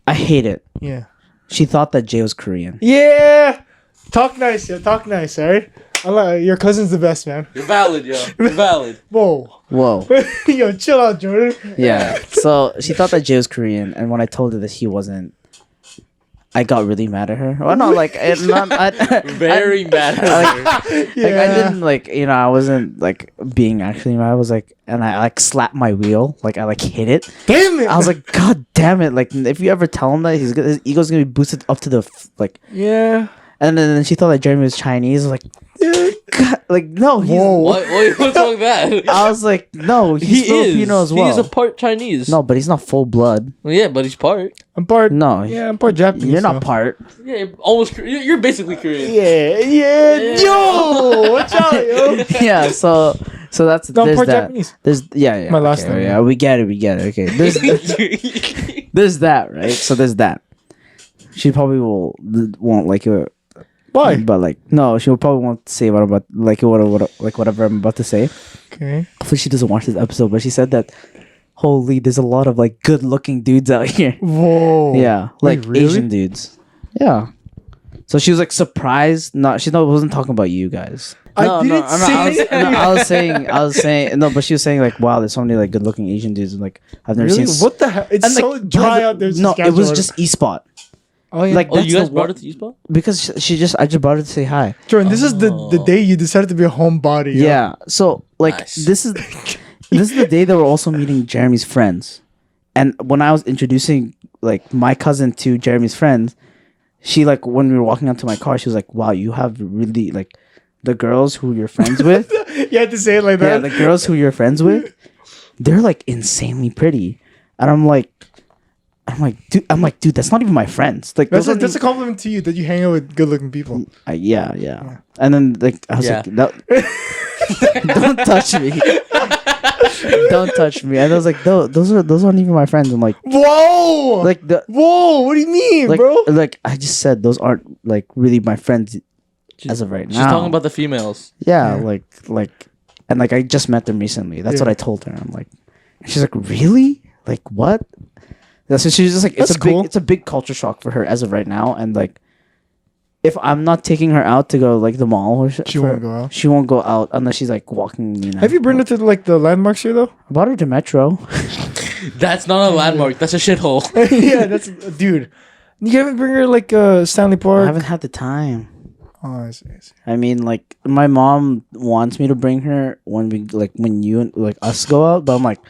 I hate it. Yeah. She thought that Jay was Korean. Yeah. Talk nice, yo. Talk nice, alright? Your cousin's the best, man. You're valid, yo. You're valid. Whoa. Whoa. Yo, chill out, Jordan. Yeah. So she thought that Jay was Korean, and when I told her that he wasn't, I got really mad at her. Well, no, like Very mad at her. like I didn't like I wasn't like being actually mad. I was like, and I like slapped my wheel, like I like hit it. Damn it! I was like, God damn it! Like if you ever tell him that his ego's gonna be boosted up to the like. Yeah. And then she thought that Jeremy was Chinese. I was like, God, like no, he's. Whoa. What's wrong with that? I was like, no, he's Filipino as well. He's a part Chinese. No, but he's not full blood. Well, yeah, but he's part. I'm part. No, Yeah, I'm part Japanese. you're not so. part. Yeah, almost. You're basically Korean. Yeah. Yo, watch out, yo. Yeah, so that's No, I'm there's part that. Japanese. There's yeah. My last okay, name. Yeah, we get it. Okay, there's that, right? So there's that. She probably won't like it. Why? But like no, she probably won't say what I'm about whatever I'm about to say. Okay. Hopefully she doesn't watch this episode. But she said that holy, there's a lot of like good looking dudes out here. Whoa. Yeah, like Wait, really? Asian dudes. Yeah. So she was like surprised. Wasn't talking about you guys. I didn't say I was saying no, but she was saying like, wow, there's so many like good looking Asian dudes. And, like I've never Really? seen. What the hell? It's and, so like, dry out there. No, it was just E-Spot. Oh yeah. Like Oh, that's you guys the brought one- it to Eastbound? because I just brought her to say hi. Jordan, this is the day you decided to be a homebody. yo. Yeah. So like Nice. this is the day that we're also meeting Jeremy's friends, and when I was introducing like my cousin to Jeremy's friends, she like when we were walking out to my car, she was like, "Wow, you have really like the girls who you're friends with." You had to say it like Yeah, that. the girls who you're friends with, they're like insanely pretty, and I'm like, dude, that's not even my friends. Like, That's a compliment to you that you hang out with good-looking people. yeah. And then like I was Yeah. like, don't touch me, don't touch me. And I was like, those aren't even my friends. I'm like, Whoa! Whoa! What do you mean, like, bro? like I just said, those aren't like really my friends as of right now. She's talking about the females. yeah, Yeah. like, and like I just met them recently. That's Yeah. what I told her. I'm like, and she's like, really? Like what? Yeah, so she's just like, That's cool. it's a big culture shock for her as of right now, and like, if I'm not taking her out to go like the mall, or She won't go out. She won't go out unless she's like walking. Have you been to like the landmarks here though? I brought her to Metro. That's not a landmark. That's a shithole. Yeah, that's dude. You haven't bring her like Stanley I Park. haven't had the time. Oh, I see. I mean, like my mom wants me to bring her when you and like us go out, but I'm like,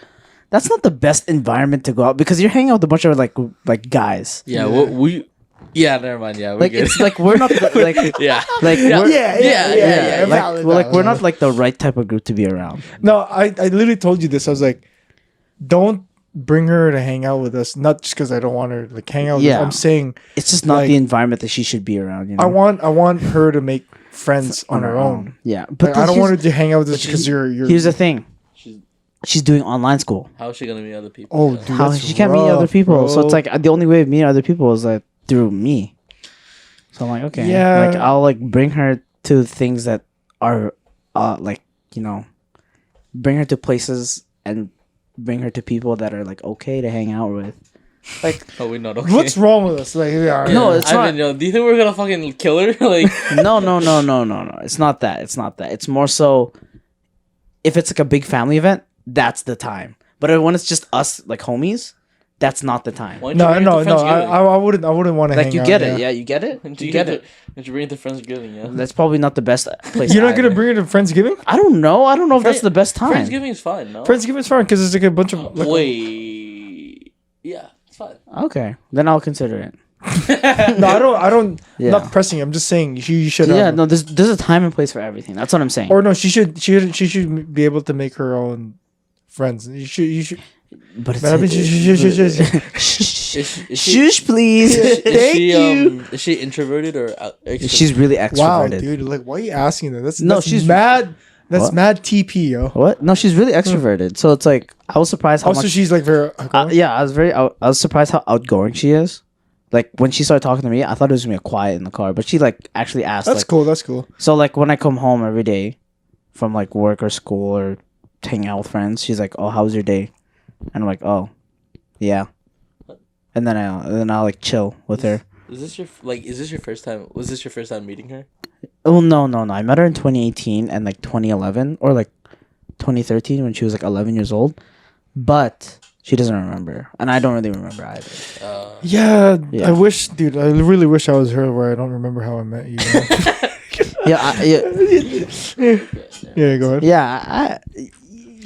that's not the best environment to go out because you're hanging out with a bunch of like guys. Yeah, we. Yeah, never mind. Yeah, we Like good. it's like we're not like yeah. like Yeah. we're, Yeah. like we're not like the right type of group to be around. No, I literally told you this. I was like, don't bring her to hang out with us. Not just because I don't want her to like hang out with Yeah. us. I'm saying It's just not Like, the environment that she should be around. You know? I want her to make friends on her own. Yeah, but Like, I don't want her to hang out with us because you're. Here's the thing. She's doing online school. How is she gonna meet other people? Oh, Yeah. dude, How that's she can't meet other rough, people, so bro. it's like the only way of meeting other people is like through me. So I'm like, okay, Yeah. like I'll like bring her to things that are, like bring her to places and bring her to people that are like okay to hang out with. Like, Oh, we not okay. What's wrong with us? Like, yeah, No, it's Ivan, not- yo, do you think we're gonna fucking kill her? Like, no. It's not that. It's not that. It's more so if it's like a big family event, that's the time. But when it's just us, like homies, that's not the time. why don't you No, bring it no, to no. Friendsgiving? I wouldn't want to. Like hang you out, get it, yeah, you get it. Do You get it. Did you bring it to Friendsgiving? Yeah. That's probably not the best place. You're not gonna either. bring her to Friendsgiving? I don't know. I don't know if that's the best time. Friendsgiving is fine. No. Friendsgiving is fine because it's like a bunch of. Like, Wait. Yeah, it's fine. Okay, then I'll consider it. No, I don't. Yeah. Not pressing. I'm just saying you should. Yeah, no, there's a time and place for everything. That's what I'm saying. Or no, she should be able to make her own friends. You should. But But I mean, it's Is shush, please. Thank you. Is she introverted or extroverted? She's really Wow, extroverted. dude! Like, why are you asking that? That's No, that's she's- mad. That's What? mad TP, yo. What? No, she's really extroverted. So it's like I was surprised how Also, much. she's like very. Yeah, I was surprised how outgoing she is. Like when she started talking to me, I thought it was gonna be quiet in the car, but she like actually asked. That's like, cool. That's cool. So like when I come home every day from like work or school or hanging out with friends, she's like, "Oh, how was your day?" And I'm like, "Oh, yeah." And then I'll like chill with her. Is this your first time? Was this your first time meeting her? Oh no. I met her in 2018 and like 2011 or like 2013 when she was like 11 years old. But She doesn't remember, and I don't really remember either. Yeah, Yeah. I wish, dude. I really wish I was her. Where I don't remember how I met you. Yeah, go ahead. Yeah.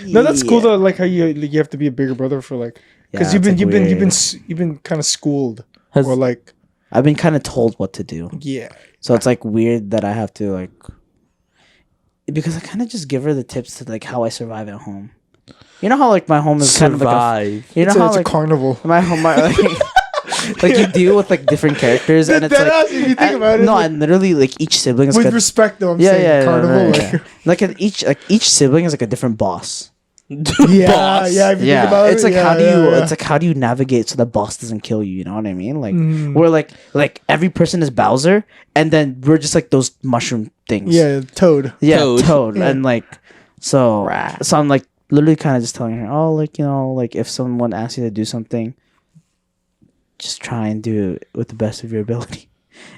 No, that's cool though. Like how you have to be a bigger brother for like because Yeah, you've been kind of schooled Has- or like I've been kind of told what to do, yeah. so it's like weird that I have to like because I kind of just give her the tips to like how I survive at home. You know how like my home is kind of like Survive. you know It's how a like carnival. my home like you deal with like different characters and it's Dead like ass, if you think about it, no, like, and literally like each sibling is with like respect though, I'm saying carnival. like each sibling is like a different boss. Yeah, Boss. yeah. If you Yeah, think about it's it, like yeah, how do you yeah. it's like how do you navigate so the boss doesn't kill you? You know what I mean? Like Mm. we're like every person is Bowser, and then we're just like those mushroom things. Yeah, Toad. yeah, Toad. Toad, Yeah. and like so I'm like literally kind of just telling her, oh, like you know, like if someone asks you to do something, just try and do it with the best of your ability.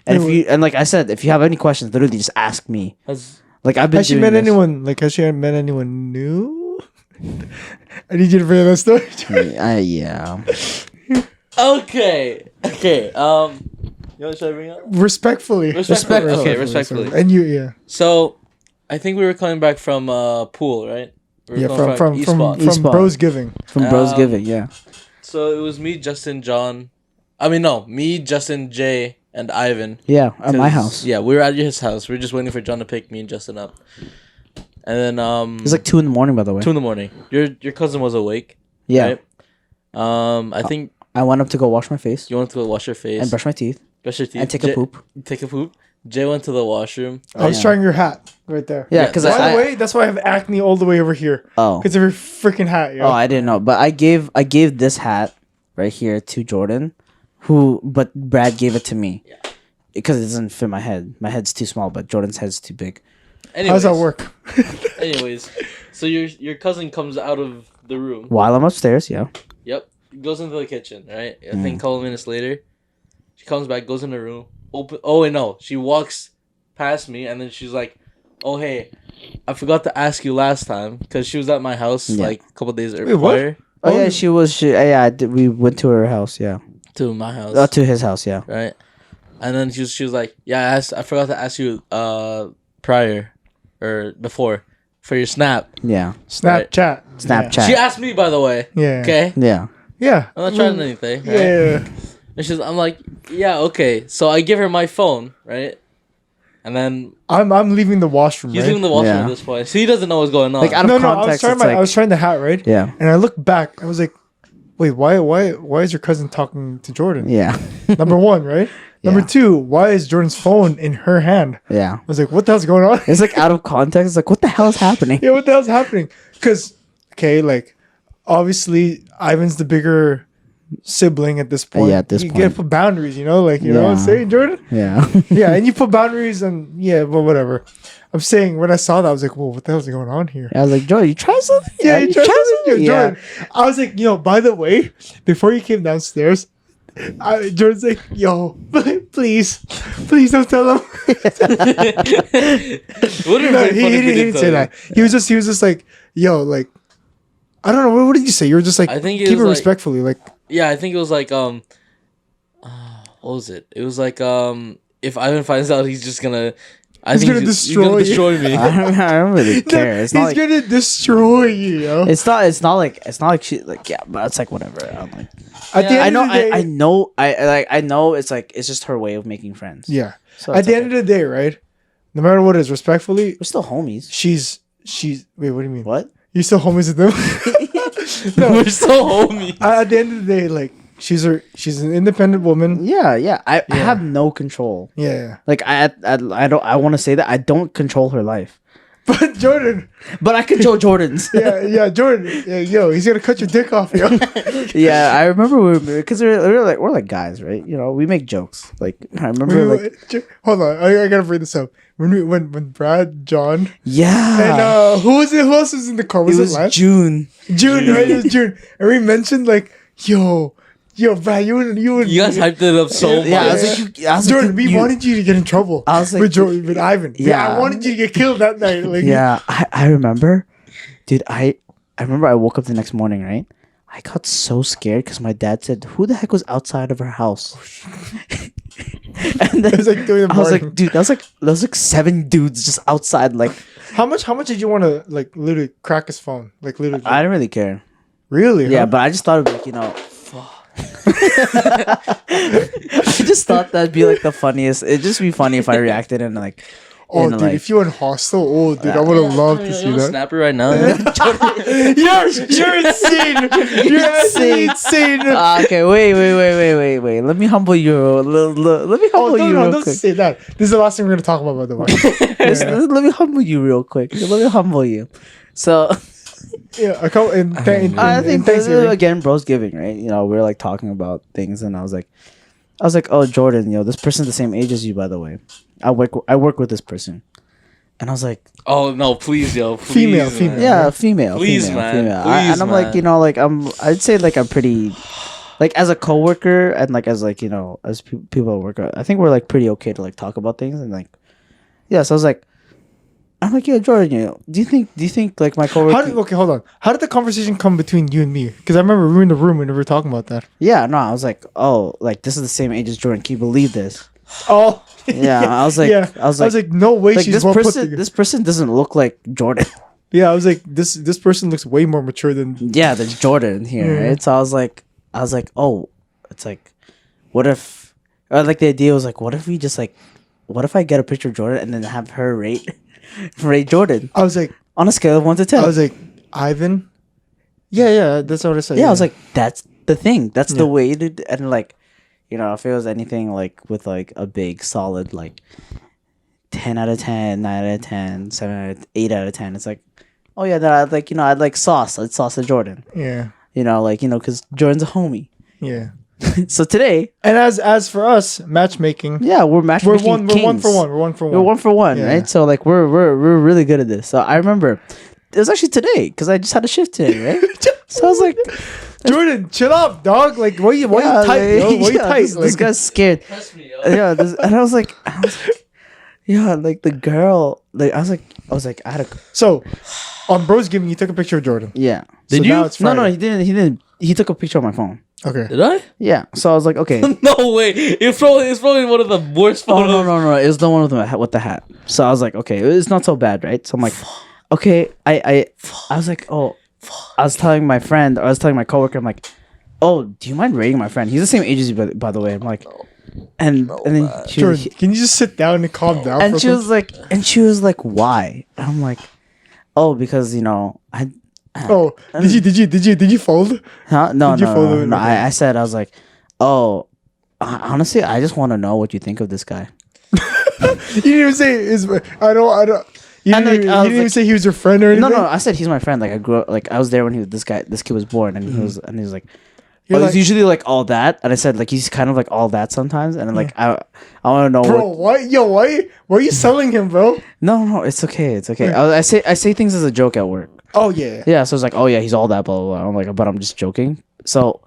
And if you and like I said, if you have any questions, literally just ask me. Like I've been. Has she doing met this. anyone? Like has she met anyone new? I need you to bring that story. Yeah. Okay. You know what should I bring up? Respectfully. Respectfully. And you, yeah. So, I think we were coming back from pool, right? We were Yeah, coming from East Spot. East from Spot. Bros Giving. From Bros Um, Giving, yeah. So it was me, Justin, John. I mean, no, me, Justin, Jay, and Ivan. Yeah, at my 'Cause, house. Yeah, we were at his house. We were just waiting for John to pick me and Justin up. And then It's like 2 in the morning, by the way. 2 a.m. Your cousin was awake. Yeah. Right? I think I went up to go wash my face you wanted to go wash your face and brush my teeth brush your teeth, and take a poop. Take a poop. Jay went to the washroom. I was Yeah. trying your hat right there. Yeah, Yeah, because By I the way, that's why I have acne all the way over here. oh Because of your freaking hat, yo. oh I didn't know, but I gave this hat right here to Jordan, but Brad gave it to me because it doesn't fit my head. My head's too small, but Jordan's head's too big. Anyways, How's that work? Anyways, so your cousin comes out of the room. While I'm upstairs, yeah. Yep. Goes into the kitchen, right? I Mm. think a couple minutes later, she comes back, goes in the room, oh wait, no. She walks past me and then she's like, oh hey, I forgot to ask you last time because she was at my house Yeah. like a couple days Wait, what? prior Oh yeah, we went to her house, yeah. to my house. To his house, yeah. Right? And then she was like, yeah, I forgot to ask you prior or before for your snap. Yeah. Snapchat. Snapchat. She asked me, by the way. Yeah. Okay? Yeah. Yeah. I'm not trying anything. Right? Yeah. And I'm like, yeah, okay. So I give her my phone, right? And then I'm leaving the washroom, he's right? leaving the washroom Yeah. at this point. So he doesn't know what's going on. Like, out of I was context, trying it's like, I was trying the hat, right? yeah. And I looked back. I was like, wait, why is your cousin talking to Jordan? Yeah. Number one, right? Number Yeah. two, why is Jordan's phone in her hand? Yeah. I was like, what the hell's going on? It's like out of context. It's like, what the hell is happening? Yeah, what the hell's happening? Because, okay, like, obviously, Ivan's the bigger sibling at this point. Yeah, at this you point. gotta put boundaries, you know? Like, you know what I'm Yeah. saying, Jordan? Yeah. Yeah, and you put boundaries and, yeah, but whatever. I'm saying, when I saw that, I was like, whoa, what the hell's going on here? I was like, Jordan, you try something? Yeah, you tried something, Yeah. Jordan. I was like, by the way, before you came downstairs, Jordan's like, yo, please don't tell him. Wouldn't No, it be funny if he didn't tell say you? that. He was just like, yo, like, I don't know. What did you say? You were just like, I think it keep it was like- respectfully. Like, Yeah, I think it was like what was it? It was like if Ivan finds out, he's just gonna. He's gonna destroy you. destroy me. I don't really care. It's he's not like gonna destroy you, yo. it's not like she like yeah, but it's like whatever. I'm like At the Yeah, end I of the day, I know it's like it's just her way of making friends. yeah. So At the end of the day, right? No matter what it is, respectfully, we're still homies. she's. Wait, what do you mean? What? You still homies with them? No. We're still homies. At the end of the day, like she's an independent woman. Yeah. I have no control. Yeah. Like I want to say that I don't control her life, But Jordan, but I control Jordan's. yeah, Jordan, yeah, yo, he's gonna cut your dick off, yo. Yeah, I remember because we're like guys, right? You know, we make jokes. Like I remember, like Hold on, I gotta bring this up. When Brad, John, yeah, and who was it? Who else was in the car? Was it it was Lance? June. June, right? It was June, and we mentioned like, yo, Brad, you and You guys hyped it up so much. Yeah, I was like, Jordan, we wanted you to get in trouble. I was like, with Ivan. Yeah. I wanted you to get killed that night. Like, yeah, I remember, dude. I remember I woke up the next morning, right? I got so scared because my dad said, "Who the heck was outside of her house?" And then It was like doing the I was like, bargain. "Dude, that was like 7 dudes just outside." Like, How much did you want to like literally crack his phone? Like literally. I didn't really care. Really? Yeah, huh? but I just thought it'd be like, I just thought that'd be like the funniest. It'd just be funny if I reacted and like. Oh, and, dude, like, if you went hostel, oh, dude, I would have loved to see that. Snap it right now. You're insane. You're actually insane. Okay, wait. Let me humble you. Let me humble you real don't quick. say that. This is the last thing we're gonna talk about, by the way. Let me humble you real quick. Let me humble you. So Yeah, a couple. I think Thanksgiving. again, bro's giving, right? You know, we're like talking about things, and I was like, oh, Jordan, this person's the same age as you, by the way. I work with this person, and I was like, Oh no, please, yo, please, Female, man. female. yeah, female, Please, female, man. female. Please, And I'm like, man. I'd say like I'm pretty, like as a coworker and like as like as people I work with, I think we're like pretty okay to like talk about things and like, yeah. So I was like, I'm like, yeah, Jordan, do you think like my coworker? Okay, hold on. How did the conversation come between you and me? Because I remember we were in the room when we were talking about that. Yeah, no, I was like, oh, like this is the same age as Jordan. Can you believe this? Oh, Yeah, I was like, yeah. I was like, no way like she's this well put person, together. this person doesn't look like Jordan. Yeah, I was like, this person looks way more mature than. Yeah, there's Jordan here, Yeah. right? So I was like, oh, it's like, what if, or like the idea was like, what if I get a picture of Jordan and then have her rate Jordan I was like, on a scale of 1 to 10? I was like, Ivan. Yeah, that's what I said. yeah, I was like, that's the thing. That's the Yeah. way to, and like, if it was anything like with like a big solid like 10 out of 10, 9 out of 10, 7 out of 8 out of 10, it's like, oh yeah, then I'd like, I'd like sauce. I'd sauce to Jordan. yeah, Because Jordan's a homie. yeah. So today, And as for us, matchmaking, yeah, we're we're matchmaking one kings. for one. We're one for one. We're 1 for 1, Yeah. right? So like we're really good at this. So I remember it was actually today because I just had a shift today, right? So I was like, Jordan, chill up, dog. Like, why you yeah, tight, yo? Why you yeah, tight? This Like, guy's scared. Trust me, yo. Yeah, and I was like, yeah, like the girl, like I was like, I had a, so, on Bro's Giving, you took a picture of Jordan. yeah. Did So you? now it's No, Friday. he didn't. He took a picture on my phone. Okay. Did I? Yeah. So I was like, okay. No way. It's probably one of the worst Oh photos. no! It was the one with the hat. So I was like, okay, it's not so bad, right? So I'm like, okay, I was like, oh, I was telling my friend, or I was telling my coworker, I'm like, oh, do you mind rating my friend? He's the same age as you, by the way. I'm like, and then she was, Jordan, can you just sit down and calm down? and for she a was like, why? And I'm like, oh, because I. Oh, did you fold? Huh? No, Did you follow no. it? I said, I was like, oh, honestly, I just want to know what you think of this guy. You didn't even say is. I don't. You And, didn't, like, even, I you was didn't even like- say he was your friend or anything. No, I said he's my friend. Like I grew up, like I was there when this kid was born, and he was like, You're oh, like- he's usually like all that, and I said like he's kind of like all that sometimes, and then like I want to know Bro, what. why are you selling him, bro? No, it's okay, it's okay. I say things as a joke at work. Oh yeah. Yeah, so it's like, oh yeah, he's all that, blah blah blah. I'm like, but I'm just joking. So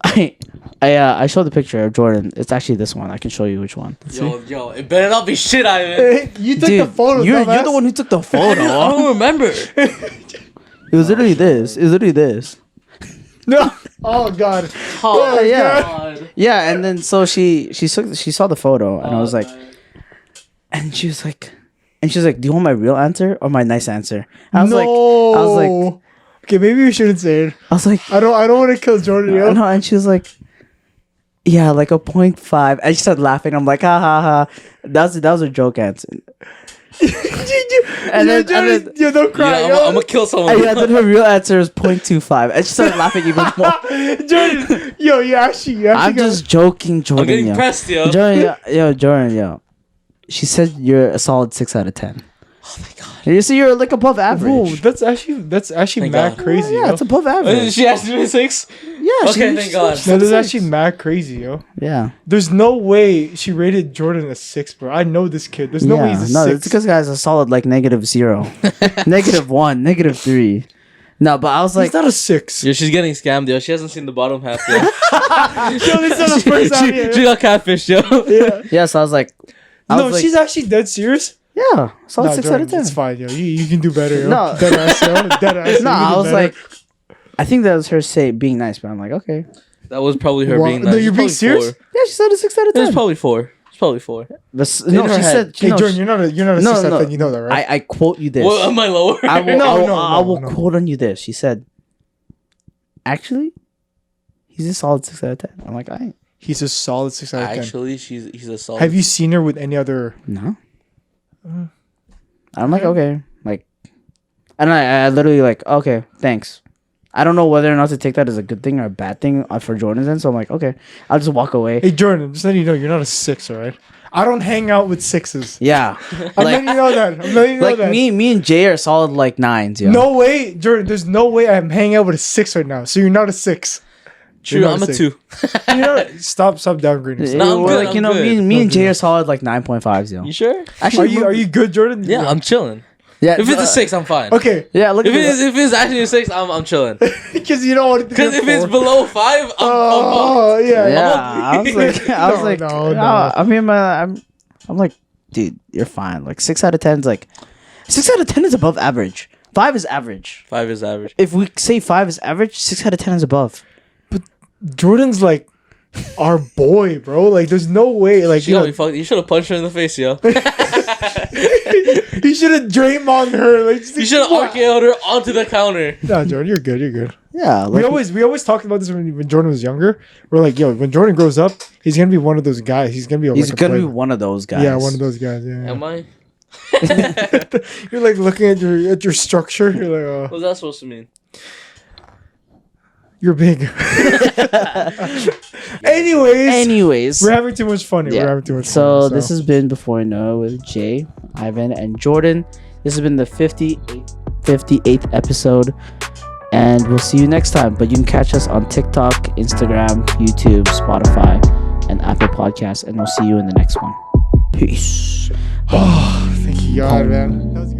I showed the picture of Jordan. It's actually this one. I can show you which one. Yo, it better not be shit, Ivan. You took Dude, the photo. you're Oh, the one who took the photo. I don't remember. It was literally this. It was literally this. No. Oh god. Oh, yeah. God. Yeah, and then so she saw the photo, and I was like, and she was like, do you want my real answer or my nice answer? I was like, okay, maybe we shouldn't say it. I was like, I don't want to kill Jordan. Yo. no, and she was like, yeah, like a 0.5. And she started laughing. I'm like, ha ha ha. That was a joke answer. And then, yo, don't cry. Yeah, yo. I'm gonna kill someone. And yeah, then her real answer is 0.25. And she started laughing even more. Jordan, yo, you actually I'm got- just joking, Jordan. I'm getting yo. pressed, yo. Jordan, yo. She said you're a solid 6 out of 10. Oh my god. You see, you're like above average. Whoa, that's actually Thank mad God. crazy. Yeah, yo. it's above average. She asked me 6. Yeah. Okay, thank God. No, that's actually mad crazy, yo. Yeah. There's no way she rated Jordan a 6, bro. I know this kid. There's no way he's a no, 6. it's because guy's a solid like -0, -1, -3. No, but I was like, He's not a 6. Yo, she's getting scammed, yo. She hasn't seen the bottom half yet. Yo, this is not the first time. she got catfished, yo. Yeah. yeah. So I was like, No, she's actually dead serious. yeah, solid Nah, 6 Jordan, out of 10. It's fine, yo. You can do better, yo. No. Dead ass, yo. Dead ass. No, You can I do was better. like, I think that was her being nice, but I'm like, okay. That was probably her Wow. being No, nice. you're being It's probably serious? 4. Yeah, she said a 6 out of 10. It's probably 4. It's probably 4. But, in no, her she head. said. Hey, Jordan, you're not a 6 out of 10. You know that, right? I quote you this. Well, am I lower? I will, No, I will no. quote on you this. She said, actually, he's a solid 6 out of 10. I'm like, I He's a solid 6 out of 10. Actually, he's a solid. Have you seen her with any other? no. I'm like, okay, like, and I literally like, okay, thanks. I don't know whether or not to take that as a good thing or a bad thing for Jordan's end. So I'm like, okay, I'll just walk away. Hey, Jordan, just letting you know, you're not a 6, all right? I don't hang out with 6s. Yeah, I'm letting you know that. I'm letting you know like that. me and Jay are solid like 9s. Yeah. No way, Jordan. There's no way I'm hanging out with a 6 right now. So you're not a 6. True, You're not I'm a six. 2. You know, stop downgrading yourself. No, I'm We're good, like, you I'm know, good. me and Jay good. are solid like 9.5s. You sure? Actually, Are you good, Jordan? Yeah, I'm chilling. Yeah, If it's a 6, I'm fine. Okay, Yeah, look If at it is actually a 6, I'm chilling. because you don't want it to be Because a if it's 4. below 5, I'm Oh, yeah. Yeah, I was like, No. I mean, I'm like, dude, you're fine. Like 6 out of 10 is like 6 out of 10 is above average. 5 is average. 5 is average. If we say 5 is average, 6 out of 10 is above. Jordan's like our boy, bro. Like, there's no way. Like, She got me fucked. You should have punched her in the face, yo. he should have Draymond her. Like, You should have RKO'd her onto the counter. No, Jordan, you're good. You're good. Yeah, like, We always talked about this when Jordan was younger. We're like, yo, when Jordan grows up, he's gonna be one of those guys. He's gonna be. he's like, gonna be one of those guys. Yeah, one of those guys. Yeah. Am I? You're like looking at your structure. You're like, What's that supposed to mean? you're big. Anyways, we're having too much fun here. Yeah. We're having too much So fun. this has been Before You Know It with Jay, Ivan, and Jordan. This has been the 58th episode, and we'll see you next time. But you can catch us on TikTok, Instagram, YouTube, Spotify, and Apple Podcasts, and we'll see you in the next one. Peace. Oh, thank you, God, man. That was